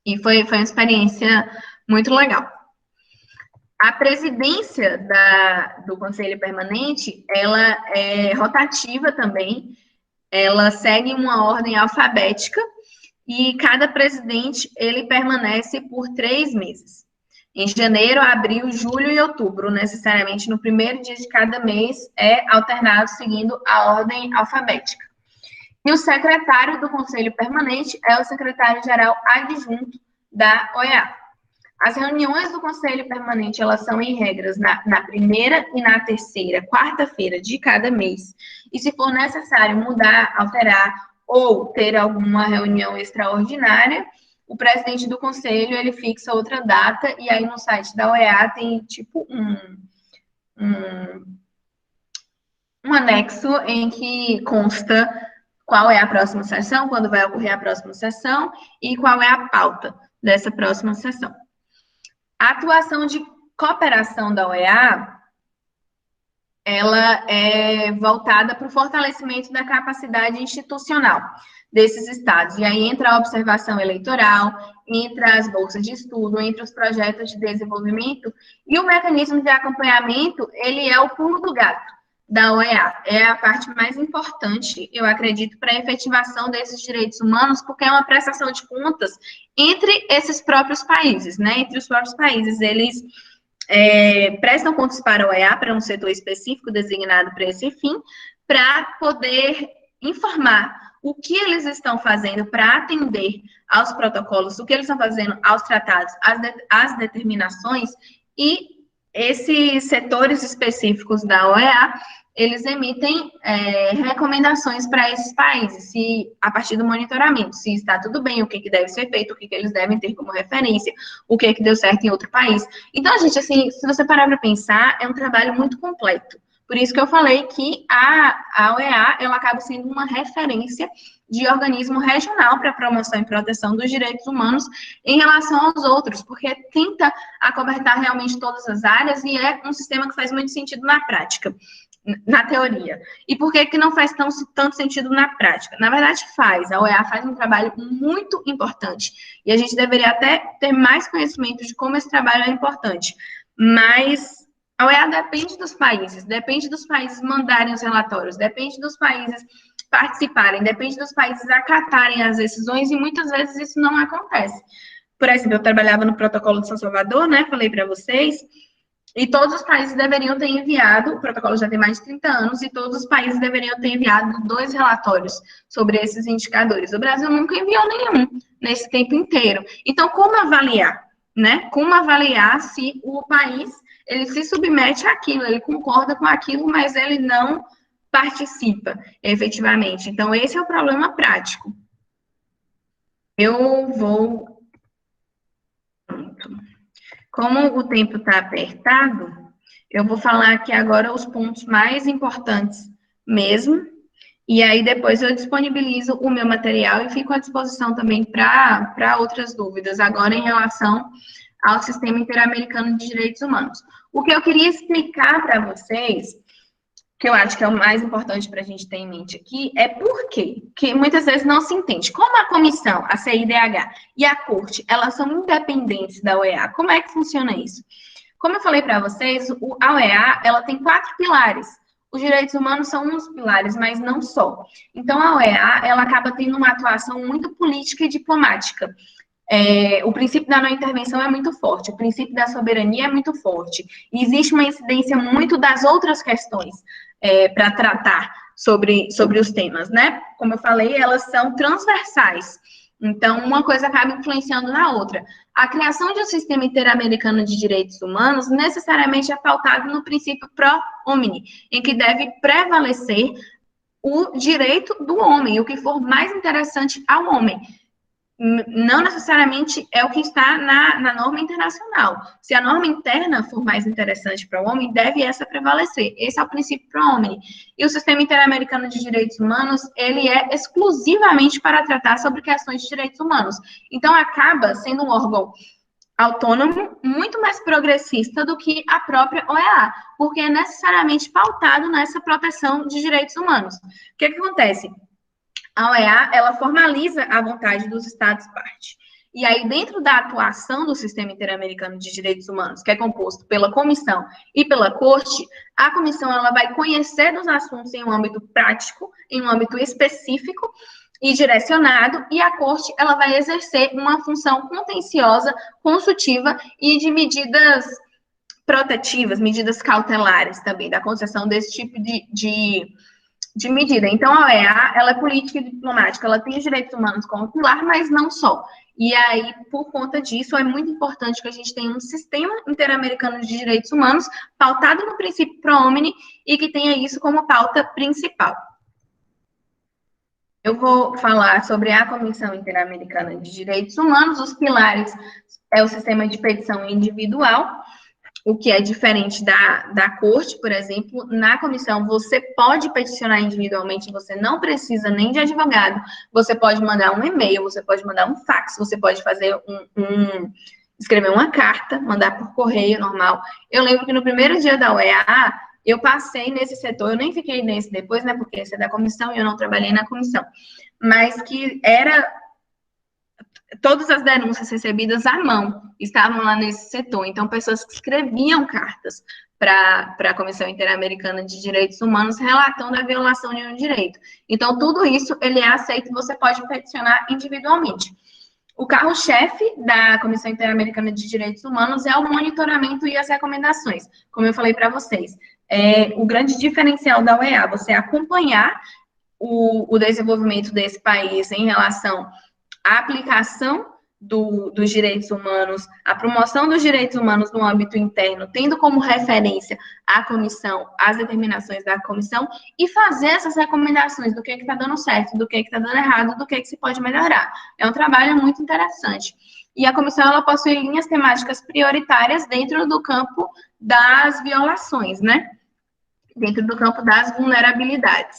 e foi uma experiência muito legal. A presidência do Conselho Permanente, ela é rotativa também, ela segue uma ordem alfabética, e cada presidente, ele permanece por 3 meses. Em janeiro, abril, julho e outubro, necessariamente no primeiro dia de cada mês, é alternado seguindo a ordem alfabética. E o secretário do Conselho Permanente é o secretário-geral adjunto da OEA. As reuniões do Conselho Permanente, elas são em regras na primeira e na terceira quarta-feira de cada mês. E se for necessário mudar, alterar ou ter alguma reunião extraordinária, o presidente do conselho, ele fixa outra data, e aí no site da OEA tem, tipo, um anexo em que consta qual é a próxima sessão, quando vai ocorrer a próxima sessão, e qual é a pauta dessa próxima sessão. A atuação de cooperação da OEA, ela é voltada para o fortalecimento da capacidade institucional desses estados. E aí entra a observação eleitoral, entra as bolsas de estudo, entra os projetos de desenvolvimento, e o mecanismo de acompanhamento, ele é o pulo do gato da OEA. É a parte mais importante, eu acredito, para a efetivação desses direitos humanos, porque é uma prestação de contas entre esses próprios países, né? Entre os próprios países, eles prestam contas para a OEA, para um setor específico designado para esse fim, para poder informar o que eles estão fazendo para atender aos protocolos, o que eles estão fazendo aos tratados, às determinações, e esses setores específicos da OEA, eles emitem recomendações para esses países, a partir do monitoramento, se está tudo bem, o que deve ser feito, o que eles devem ter como referência, o que deu certo em outro país. Então, gente, assim, se você parar para pensar, é um trabalho muito completo. Por isso que eu falei que a OEA, ela acaba sendo uma referência de organismo regional para a promoção e proteção dos direitos humanos em relação aos outros, porque tenta acobertar realmente todas as áreas e é um sistema que faz muito sentido na prática, na teoria. E por que não faz tanto sentido na prática? Na verdade, faz. A OEA faz um trabalho muito importante. E a gente deveria até ter mais conhecimento de como esse trabalho é importante. Mas a OEA depende dos países mandarem os relatórios, depende dos países participarem, depende dos países acatarem as decisões, e muitas vezes isso não acontece. Por exemplo, eu trabalhava no protocolo de São Salvador, né, falei para vocês, e todos os países deveriam ter enviado, o protocolo já tem mais de 30 anos, e todos os países deveriam ter enviado 2 relatórios sobre esses indicadores. O Brasil nunca enviou nenhum nesse tempo inteiro. Então, como avaliar, né? Como avaliar se o país, ele se submete àquilo, ele concorda com aquilo, mas ele não participa efetivamente. Então, esse é o problema prático. Eu vou... Como o tempo está apertado, eu vou falar aqui agora os pontos mais importantes mesmo, e aí depois eu disponibilizo o meu material e fico à disposição também para outras dúvidas, agora em relação ao Sistema Interamericano de Direitos Humanos. O que eu queria explicar para vocês, que eu acho que é o mais importante para a gente ter em mente aqui, é por quê? Que muitas vezes não se entende. Como a comissão, a CIDH e a corte, elas são independentes da OEA, como é que funciona isso? Como eu falei para vocês, a OEA, ela tem 4 pilares. Os direitos humanos são um dos pilares, mas não só. Então, a OEA, ela acaba tendo uma atuação muito política e diplomática. O princípio da não intervenção é muito forte, o princípio da soberania é muito forte, e existe uma incidência muito das outras questões para tratar sobre os temas, né? Como eu falei, elas são transversais, então uma coisa acaba influenciando na outra. A criação de um sistema interamericano de direitos humanos necessariamente é pautado no princípio pro homine, em que deve prevalecer o direito do homem, o que for mais interessante ao homem. Não necessariamente é o que está na norma internacional. Se a norma interna for mais interessante para o homem, deve essa prevalecer. Esse é o princípio pro homine. E o Sistema Interamericano de Direitos Humanos, ele é exclusivamente para tratar sobre questões de direitos humanos. Então, acaba sendo um órgão autônomo, muito mais progressista do que a própria OEA, porque é necessariamente pautado nessa proteção de direitos humanos. O que acontece? A OEA, ela formaliza a vontade dos Estados-parte. E aí, dentro da atuação do Sistema Interamericano de Direitos Humanos, que é composto pela Comissão e pela Corte, a Comissão ela vai conhecer dos assuntos em um âmbito prático, em um âmbito específico, e direcionado, e a corte ela vai exercer uma função contenciosa, consultiva e de medidas protetivas, medidas cautelares também, da concessão desse tipo de medida. Então, a OEA, ela é política e diplomática, ela tem os direitos humanos como pilar, mas não só. E aí, por conta disso, é muito importante que a gente tenha um sistema interamericano de direitos humanos pautado no princípio pro homine e que tenha isso como pauta principal. Eu vou falar sobre a Comissão Interamericana de Direitos Humanos. Os pilares é o sistema de petição individual, o que é diferente da corte, por exemplo. Na comissão, você pode peticionar individualmente, você não precisa nem de advogado, você pode mandar um e-mail, você pode mandar um fax, você pode fazer escrever uma carta, mandar por correio normal. Eu lembro que no primeiro dia da OEA, eu passei nesse setor, eu nem fiquei nesse depois, né, porque esse é da comissão e eu não trabalhei na comissão, mas que era todas as denúncias recebidas à mão estavam lá nesse setor. Então, pessoas que escreviam cartas para a Comissão Interamericana de Direitos Humanos relatando a violação de um direito. Então, tudo isso, ele é aceito e você pode peticionar individualmente. O carro-chefe da Comissão Interamericana de Direitos Humanos é o monitoramento e as recomendações, como eu falei para vocês. O grande diferencial da OEA, você acompanhar o desenvolvimento desse país em relação à aplicação dos direitos humanos, a promoção dos direitos humanos no âmbito interno, tendo como referência a comissão, as determinações da comissão, e fazer essas recomendações do que está dando certo, do que está dando errado, do que se pode melhorar. É um trabalho muito interessante. E a comissão, ela possui linhas temáticas prioritárias dentro do campo das violações, né? Dentro do campo das vulnerabilidades.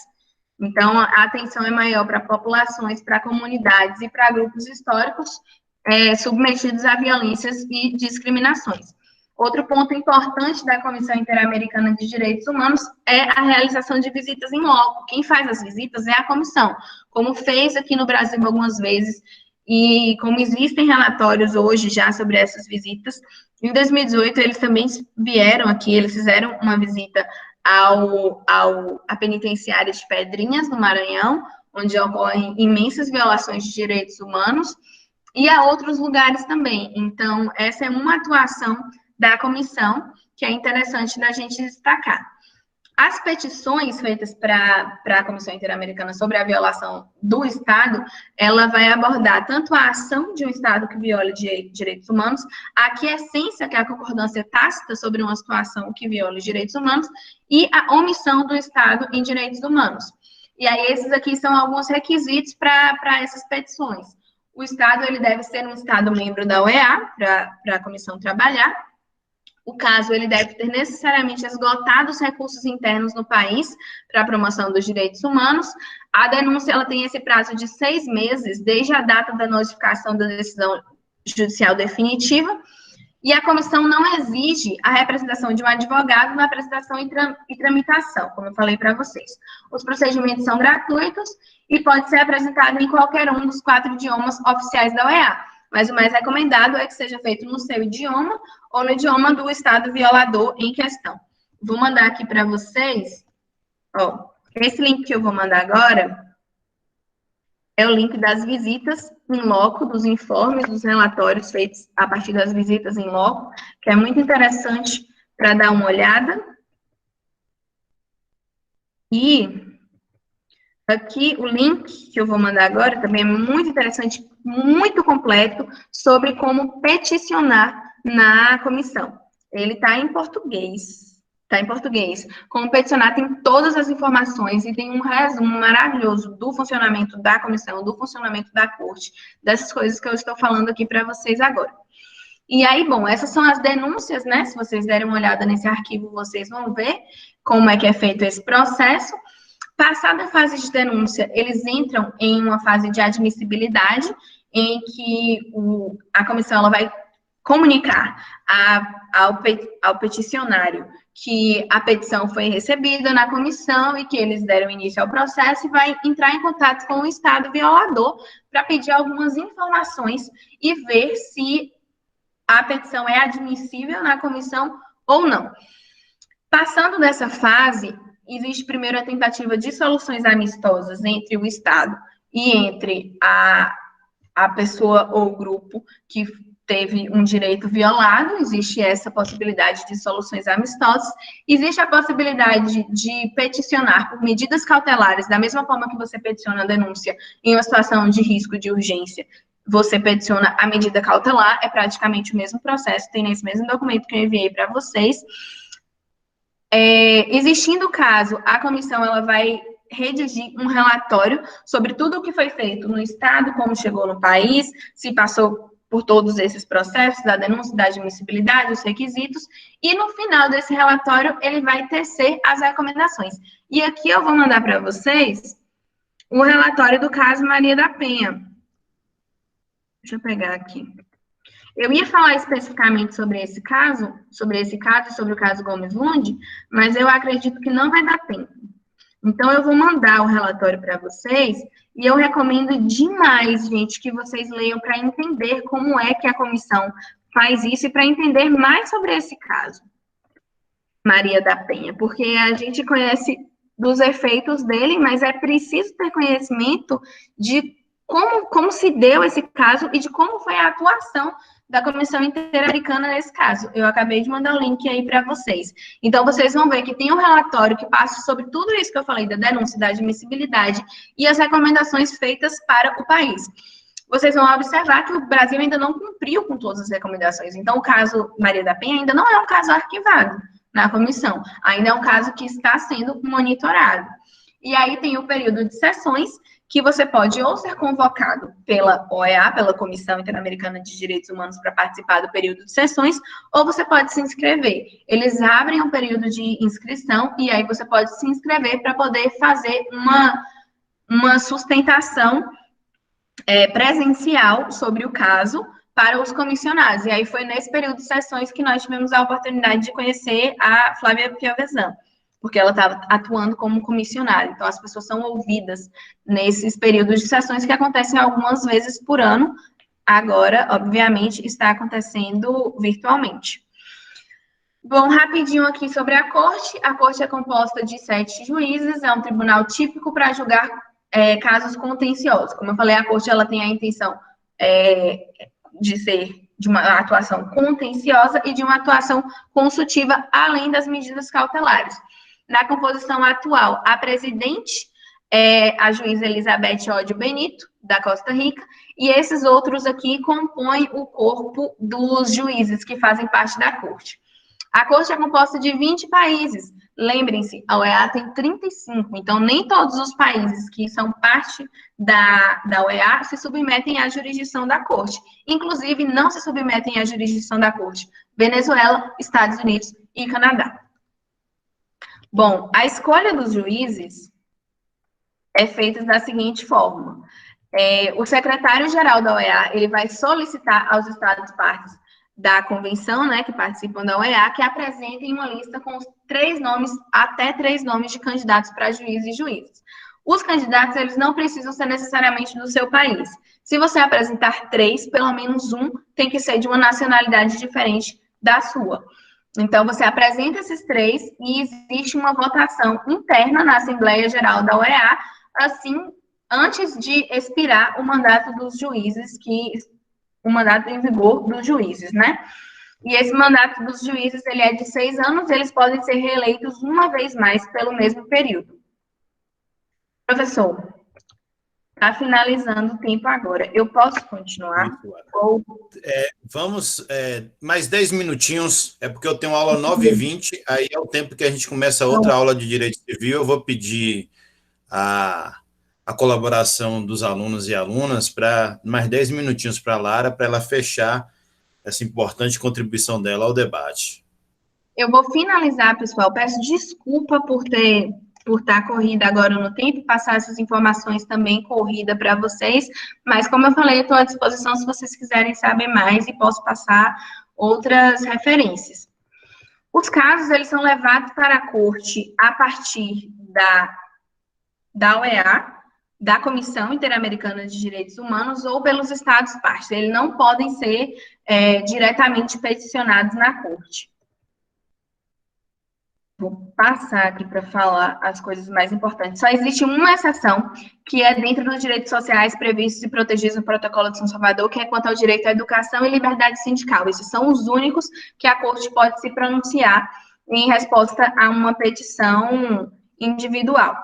Então, a atenção é maior para populações, para comunidades e para grupos históricos submetidos a violências e discriminações. Outro ponto importante da Comissão Interamericana de Direitos Humanos é a realização de visitas em loco. Quem faz as visitas é a comissão, como fez aqui no Brasil algumas vezes, e como existem relatórios hoje já sobre essas visitas. Em 2018, eles também vieram aqui, eles fizeram uma visita à penitenciária de Pedrinhas, no Maranhão, onde ocorrem imensas violações de direitos humanos, e a outros lugares também. Então, essa é uma atuação da comissão que é interessante da gente destacar. As petições feitas para a Comissão Interamericana sobre a violação do Estado, ela vai abordar tanto a ação de um Estado que viola direitos humanos, a aquiescência, que é a concordância tácita sobre uma situação que viola os direitos humanos, e a omissão do Estado em direitos humanos. E aí, esses aqui são alguns requisitos para essas petições. O Estado, ele deve ser um Estado membro da OEA, para a comissão trabalhar. O caso, ele deve ter necessariamente esgotado os recursos internos no país para a promoção dos direitos humanos. A denúncia, ela tem esse prazo de 6 meses, desde a data da notificação da decisão judicial definitiva, e a comissão não exige a representação de um advogado na apresentação e tramitação, como eu falei para vocês. Os procedimentos são gratuitos e pode ser apresentado em qualquer um dos 4 idiomas oficiais da OEA, mas o mais recomendado é que seja feito no seu idioma ou no idioma do Estado violador em questão. Vou mandar aqui para vocês, ó, esse link que eu vou mandar agora é o link das visitas em loco, dos informes, dos relatórios feitos a partir das visitas em loco, que é muito interessante para dar uma olhada. E aqui o link que eu vou mandar agora também é muito interessante, muito completo, sobre como peticionar na comissão. Ele está em português. Está em português. Como peticionar tem todas as informações e tem um resumo maravilhoso do funcionamento da comissão, do funcionamento da corte, dessas coisas que eu estou falando aqui para vocês agora. E aí, bom, essas são as denúncias, né? Se vocês derem uma olhada nesse arquivo, vocês vão ver como é que é feito esse processo. Passada a fase de denúncia, eles entram em uma fase de admissibilidade, em que a comissão ela vai comunicar ao peticionário que a petição foi recebida na comissão e que eles deram início ao processo e vai entrar em contato com o Estado violador para pedir algumas informações e ver se a petição é admissível na comissão ou não. Passando dessa fase, existe primeiro a tentativa de soluções amistosas entre o Estado e entre a pessoa ou grupo que teve um direito violado, existe essa possibilidade de soluções amistosas, existe a possibilidade de peticionar por medidas cautelares, da mesma forma que você peticiona a denúncia em uma situação de risco de urgência, você peticiona a medida cautelar, é praticamente o mesmo processo, tem nesse mesmo documento que eu enviei para vocês. Existindo o caso, a comissão ela vai redigir um relatório sobre tudo o que foi feito no Estado, como chegou no país, se passou por todos esses processos, da denúncia, da admissibilidade, os requisitos, e no final desse relatório, ele vai tecer as recomendações. E aqui eu vou mandar para vocês o relatório do caso Maria da Penha. Deixa eu pegar aqui. Eu ia falar especificamente sobre esse caso, sobre o caso Gomes Lund, mas eu acredito que não vai dar tempo. Então, eu vou mandar o relatório para vocês, e eu recomendo demais, gente, que vocês leiam para entender como é que a comissão faz isso e para entender mais sobre esse caso, Maria da Penha, porque a gente conhece dos efeitos dele, mas é preciso ter conhecimento de como se deu esse caso e de como foi a atuação da Comissão Interamericana nesse caso. Eu acabei de mandar o link aí para vocês. Então, vocês vão ver que tem um relatório que passa sobre tudo isso que eu falei, da denúncia, da admissibilidade e as recomendações feitas para o país. Vocês vão observar que o Brasil ainda não cumpriu com todas as recomendações. Então, o caso Maria da Penha ainda não é um caso arquivado na comissão. Ainda é um caso que está sendo monitorado. E aí tem o período de sessões, que você pode ou ser convocado pela OEA, pela Comissão Interamericana de Direitos Humanos, para participar do período de sessões, ou você pode se inscrever. Eles abrem um período de inscrição, e aí você pode se inscrever para poder fazer uma sustentação presencial sobre o caso para os comissionados. E aí foi nesse período de sessões que nós tivemos a oportunidade de conhecer a Flávia Piovesan, porque ela estava atuando como comissionária. Então, as pessoas são ouvidas nesses períodos de sessões que acontecem algumas vezes por ano. Agora, obviamente, está acontecendo virtualmente. Bom, rapidinho aqui sobre a Corte. A Corte é composta de 7 juízes, é um tribunal típico para julgar casos contenciosos. Como eu falei, a Corte ela tem a intenção de ser de uma atuação contenciosa e de uma atuação consultiva, além das medidas cautelares. Na composição atual, a presidente é a juíza Elizabeth Ódio Benito, da Costa Rica, e esses outros aqui compõem o corpo dos juízes que fazem parte da Corte. A Corte é composta de 20 países. Lembrem-se, a OEA tem 35, então nem todos os países que são parte da OEA se submetem à jurisdição da Corte. Inclusive, não se submetem à jurisdição da Corte Venezuela, Estados Unidos e Canadá. Bom, a escolha dos juízes é feita da seguinte forma. O secretário-geral da OEA, ele vai solicitar aos Estados-partes da convenção, né, que participam da OEA, que apresentem uma lista com os 3 nomes, até 3 nomes de candidatos para juízes e juízes. Os candidatos, eles não precisam ser necessariamente do seu país. Se você apresentar 3, pelo menos um tem que ser de uma nacionalidade diferente da sua. Então, você apresenta esses 3 e existe uma votação interna na Assembleia Geral da OEA, assim, antes de expirar o mandato dos juízes, o mandato em vigor dos juízes, né? E esse mandato dos juízes, ele é de 6 anos, eles podem ser reeleitos uma vez mais pelo mesmo período. Professor, está finalizando o tempo agora. Eu posso continuar? Vamos, mais 10 minutinhos, porque eu tenho aula 9h20, aí é o tempo que a gente começa outra aula de Direito Civil. Eu vou pedir a colaboração dos alunos e alunas para mais 10 minutinhos para a Lara, para ela fechar essa importante contribuição dela ao debate. Eu vou finalizar, pessoal. Peço desculpa por estar corrida agora no tempo, passar essas informações também corrida para vocês, mas como eu falei, eu estou à disposição se vocês quiserem saber mais e posso passar outras referências. Os casos, eles são levados para a corte a partir da OEA, da Comissão Interamericana de Direitos Humanos, ou pelos Estados-partes. Eles não podem ser diretamente peticionados na corte. Vou passar aqui para falar as coisas mais importantes. Só existe uma exceção, que é dentro dos direitos sociais previstos e protegidos no Protocolo de São Salvador, que é quanto ao direito à educação e liberdade sindical. Esses são os únicos que a Corte pode se pronunciar em resposta a uma petição individual.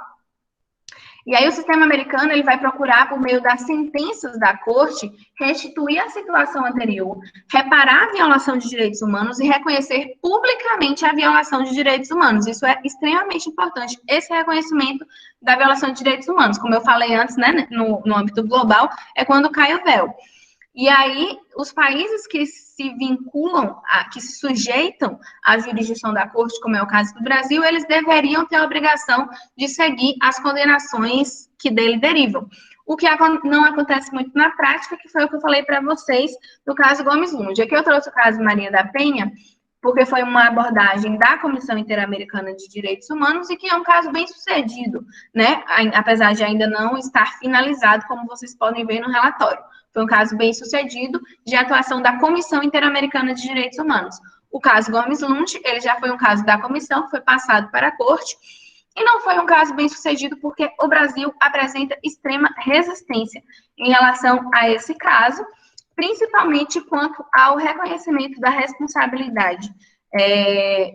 E aí o sistema americano ele vai procurar, por meio das sentenças da Corte, restituir a situação anterior, reparar a violação de direitos humanos e reconhecer publicamente a violação de direitos humanos. Isso é extremamente importante, esse reconhecimento da violação de direitos humanos. Como eu falei antes, né, no âmbito global, é quando cai o véu. E aí, os países que se vinculam, que se sujeitam à jurisdição da Corte, como é o caso do Brasil, eles deveriam ter a obrigação de seguir as condenações que dele derivam. O que não acontece muito na prática, que foi o que eu falei para vocês no caso Gomes Lund. Aqui eu trouxe o caso Maria da Penha, porque foi uma abordagem da Comissão Interamericana de Direitos Humanos e que é um caso bem sucedido, né? Apesar de ainda não estar finalizado, como vocês podem ver no relatório. Foi um caso bem sucedido de atuação da Comissão Interamericana de Direitos Humanos. O caso Gomes Lund, ele já foi um caso da comissão, que foi passado para a Corte, e não foi um caso bem sucedido porque o Brasil apresenta extrema resistência em relação a esse caso, principalmente quanto ao reconhecimento da responsabilidade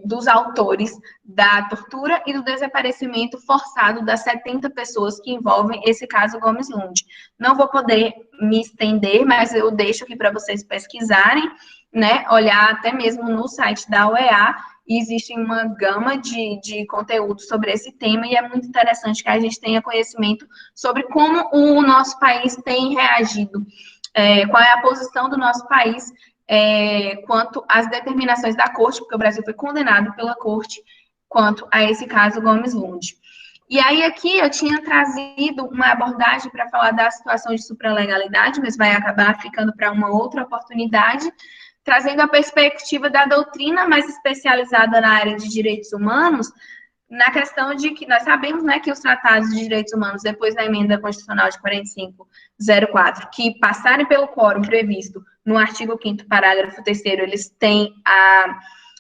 dos autores da tortura e do desaparecimento forçado das 70 pessoas que envolvem esse caso Gomes Lund. Não vou poder me estender, mas eu deixo aqui para vocês pesquisarem, né, olhar até mesmo no site da OEA, e existe uma gama de conteúdo sobre esse tema, e é muito interessante que a gente tenha conhecimento sobre como o nosso país tem reagido, qual é a posição do nosso país quanto às determinações da Corte, porque o Brasil foi condenado pela Corte quanto a esse caso Gomes Lund. E aí aqui eu tinha trazido uma abordagem para falar da situação de supralegalidade, mas vai acabar ficando para uma outra oportunidade, trazendo a perspectiva da doutrina mais especializada na área de direitos humanos, na questão de que nós sabemos, né, que os tratados de direitos humanos, depois da emenda constitucional de 4504, que passarem pelo quórum previsto no artigo 5º, parágrafo 3º, eles têm a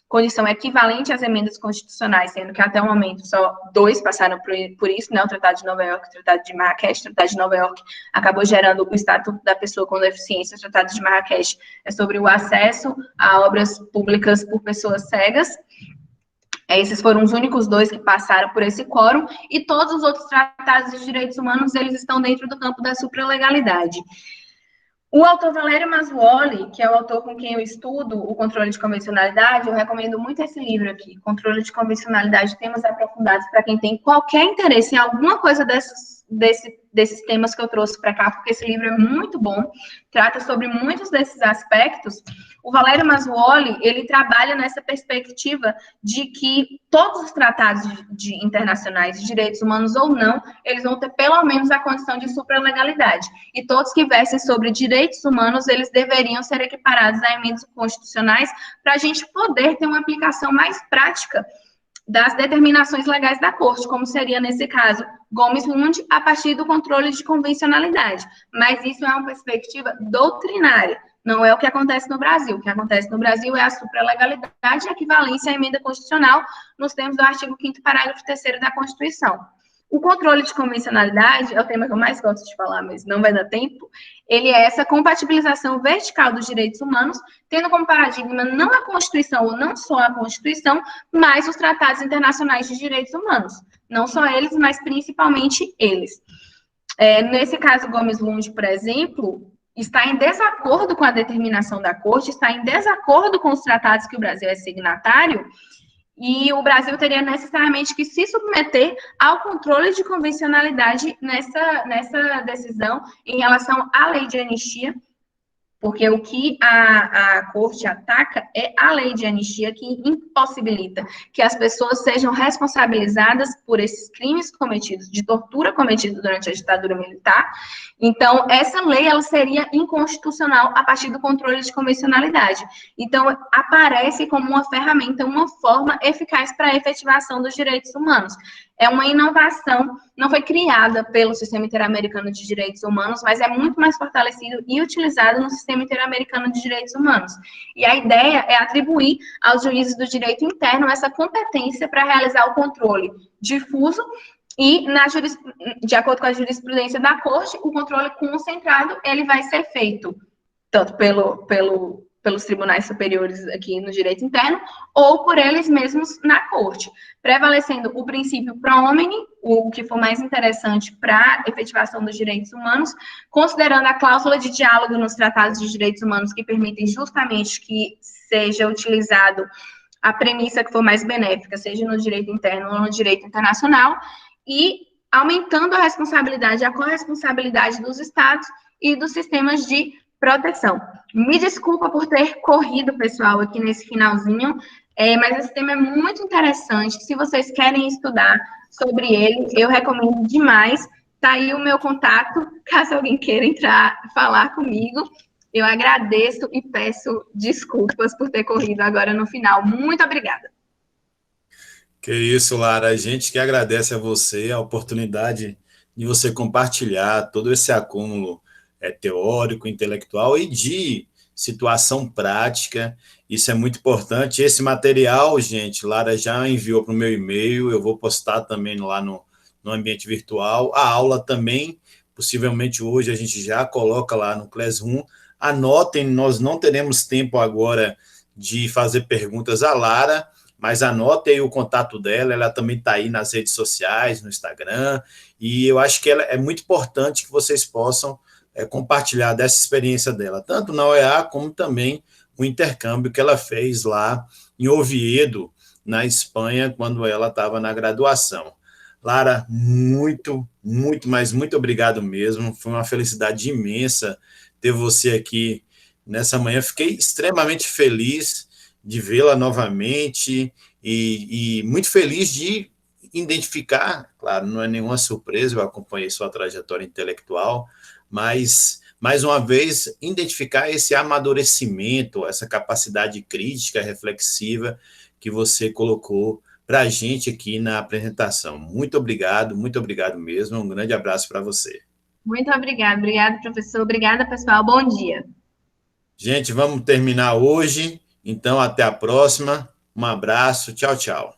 condição equivalente às emendas constitucionais, sendo que até o momento só 2 passaram por isso, né, o Tratado de Nova York e o Tratado de Marrakech. O Tratado de Nova York acabou gerando o Estatuto da Pessoa com Deficiência, o Tratado de Marrakech é sobre o acesso a obras públicas por pessoas cegas. Esses foram os únicos 2 que passaram por esse quórum, e todos os outros tratados de direitos humanos, eles estão dentro do campo da supralegalidade. O autor Valério Massuoli, que é o autor com quem eu estudo o controle de convencionalidade, eu recomendo muito esse livro aqui, Controle de Convencionalidade, Temas Aprofundados, para quem tem qualquer interesse em alguma coisa desses temas que eu trouxe para cá, porque esse livro é muito bom, trata sobre muitos desses aspectos. O Valério Massuoli, ele trabalha nessa perspectiva de que todos os tratados internacionais de direitos humanos ou não, eles vão ter pelo menos a condição de supralegalidade. E todos que versem sobre direitos humanos, eles deveriam ser equiparados a emendas constitucionais para a gente poder ter uma aplicação mais prática das determinações legais da Corte, como seria, nesse caso, Gomes Lund, a partir do controle de convencionalidade. Mas isso é uma perspectiva doutrinária, não é o que acontece no Brasil. O que acontece no Brasil é a supralegalidade e a equivalência à emenda constitucional nos termos do artigo 5º, parágrafo 3º da Constituição. O controle de convencionalidade é o tema que eu mais gosto de falar, mas não vai dar tempo. Ele é essa compatibilização vertical dos direitos humanos, tendo como paradigma não a Constituição, ou não só a Constituição, mas os tratados internacionais de direitos humanos. Não só eles, mas principalmente eles. Nesse caso, Gomes Lund, por exemplo, está em desacordo com a determinação da Corte, está em desacordo com os tratados que o Brasil é signatário, e o Brasil teria necessariamente que se submeter ao controle de convencionalidade nessa decisão em relação à lei de anistia, porque o que a Corte ataca é a lei de anistia, que impossibilita que as pessoas sejam responsabilizadas por esses crimes cometidos, de tortura cometidos durante a ditadura militar. Então, essa lei, ela seria inconstitucional a partir do controle de convencionalidade. Então, aparece como uma ferramenta, uma forma eficaz para a efetivação dos direitos humanos. é uma inovação, não foi criada pelo Sistema Interamericano de Direitos Humanos, mas é muito mais fortalecido e utilizado no Sistema Interamericano de Direitos Humanos. E a ideia é atribuir aos juízes do direito interno essa competência para realizar o controle difuso e, de acordo com a jurisprudência da Corte, o controle concentrado ele vai ser feito tanto pelos tribunais superiores aqui no direito interno, ou por eles mesmos na corte, prevalecendo o princípio pro homini, o que for mais interessante para a efetivação dos direitos humanos, considerando a cláusula de diálogo nos tratados de direitos humanos que permitem justamente que seja utilizado a premissa que for mais benéfica, seja no direito interno ou no direito internacional, e aumentando a responsabilidade e a corresponsabilidade dos estados e dos sistemas de proteção. Me desculpa por ter corrido, pessoal, aqui nesse finalzinho, mas esse tema é muito interessante. Se vocês querem estudar sobre ele, eu recomendo demais. Tá aí o meu contato, caso alguém queira entrar, falar comigo. Eu agradeço e peço desculpas por ter corrido agora no final. Muito obrigada. Que isso, Lara. A gente que agradece a você a oportunidade de você compartilhar todo esse acúmulo teórico, intelectual e de situação prática. Isso é muito importante. Esse material, gente, Lara já enviou para o meu e-mail, eu vou postar também lá no ambiente virtual. A aula também, possivelmente hoje, a gente já coloca lá no Classroom. Anotem, nós não teremos tempo agora de fazer perguntas à Lara, mas anote aí o contato dela, ela também está aí nas redes sociais, no Instagram, e eu acho que é muito importante que vocês possam compartilhar dessa experiência dela, tanto na OEA como também o intercâmbio que ela fez lá em Oviedo, na Espanha, quando ela estava na graduação. Lara, muito, mas muito obrigado mesmo, foi uma felicidade imensa ter você aqui nessa manhã, fiquei extremamente feliz de vê-la novamente e muito feliz de identificar, claro, não é nenhuma surpresa, eu acompanhei sua trajetória intelectual, mas, mais uma vez, identificar esse amadurecimento, essa capacidade crítica, reflexiva que você colocou para a gente aqui na apresentação. Muito obrigado mesmo, um grande abraço para você. Muito obrigada, professor, obrigada, pessoal, bom dia. Gente, vamos terminar hoje, então até a próxima, um abraço, tchau, tchau.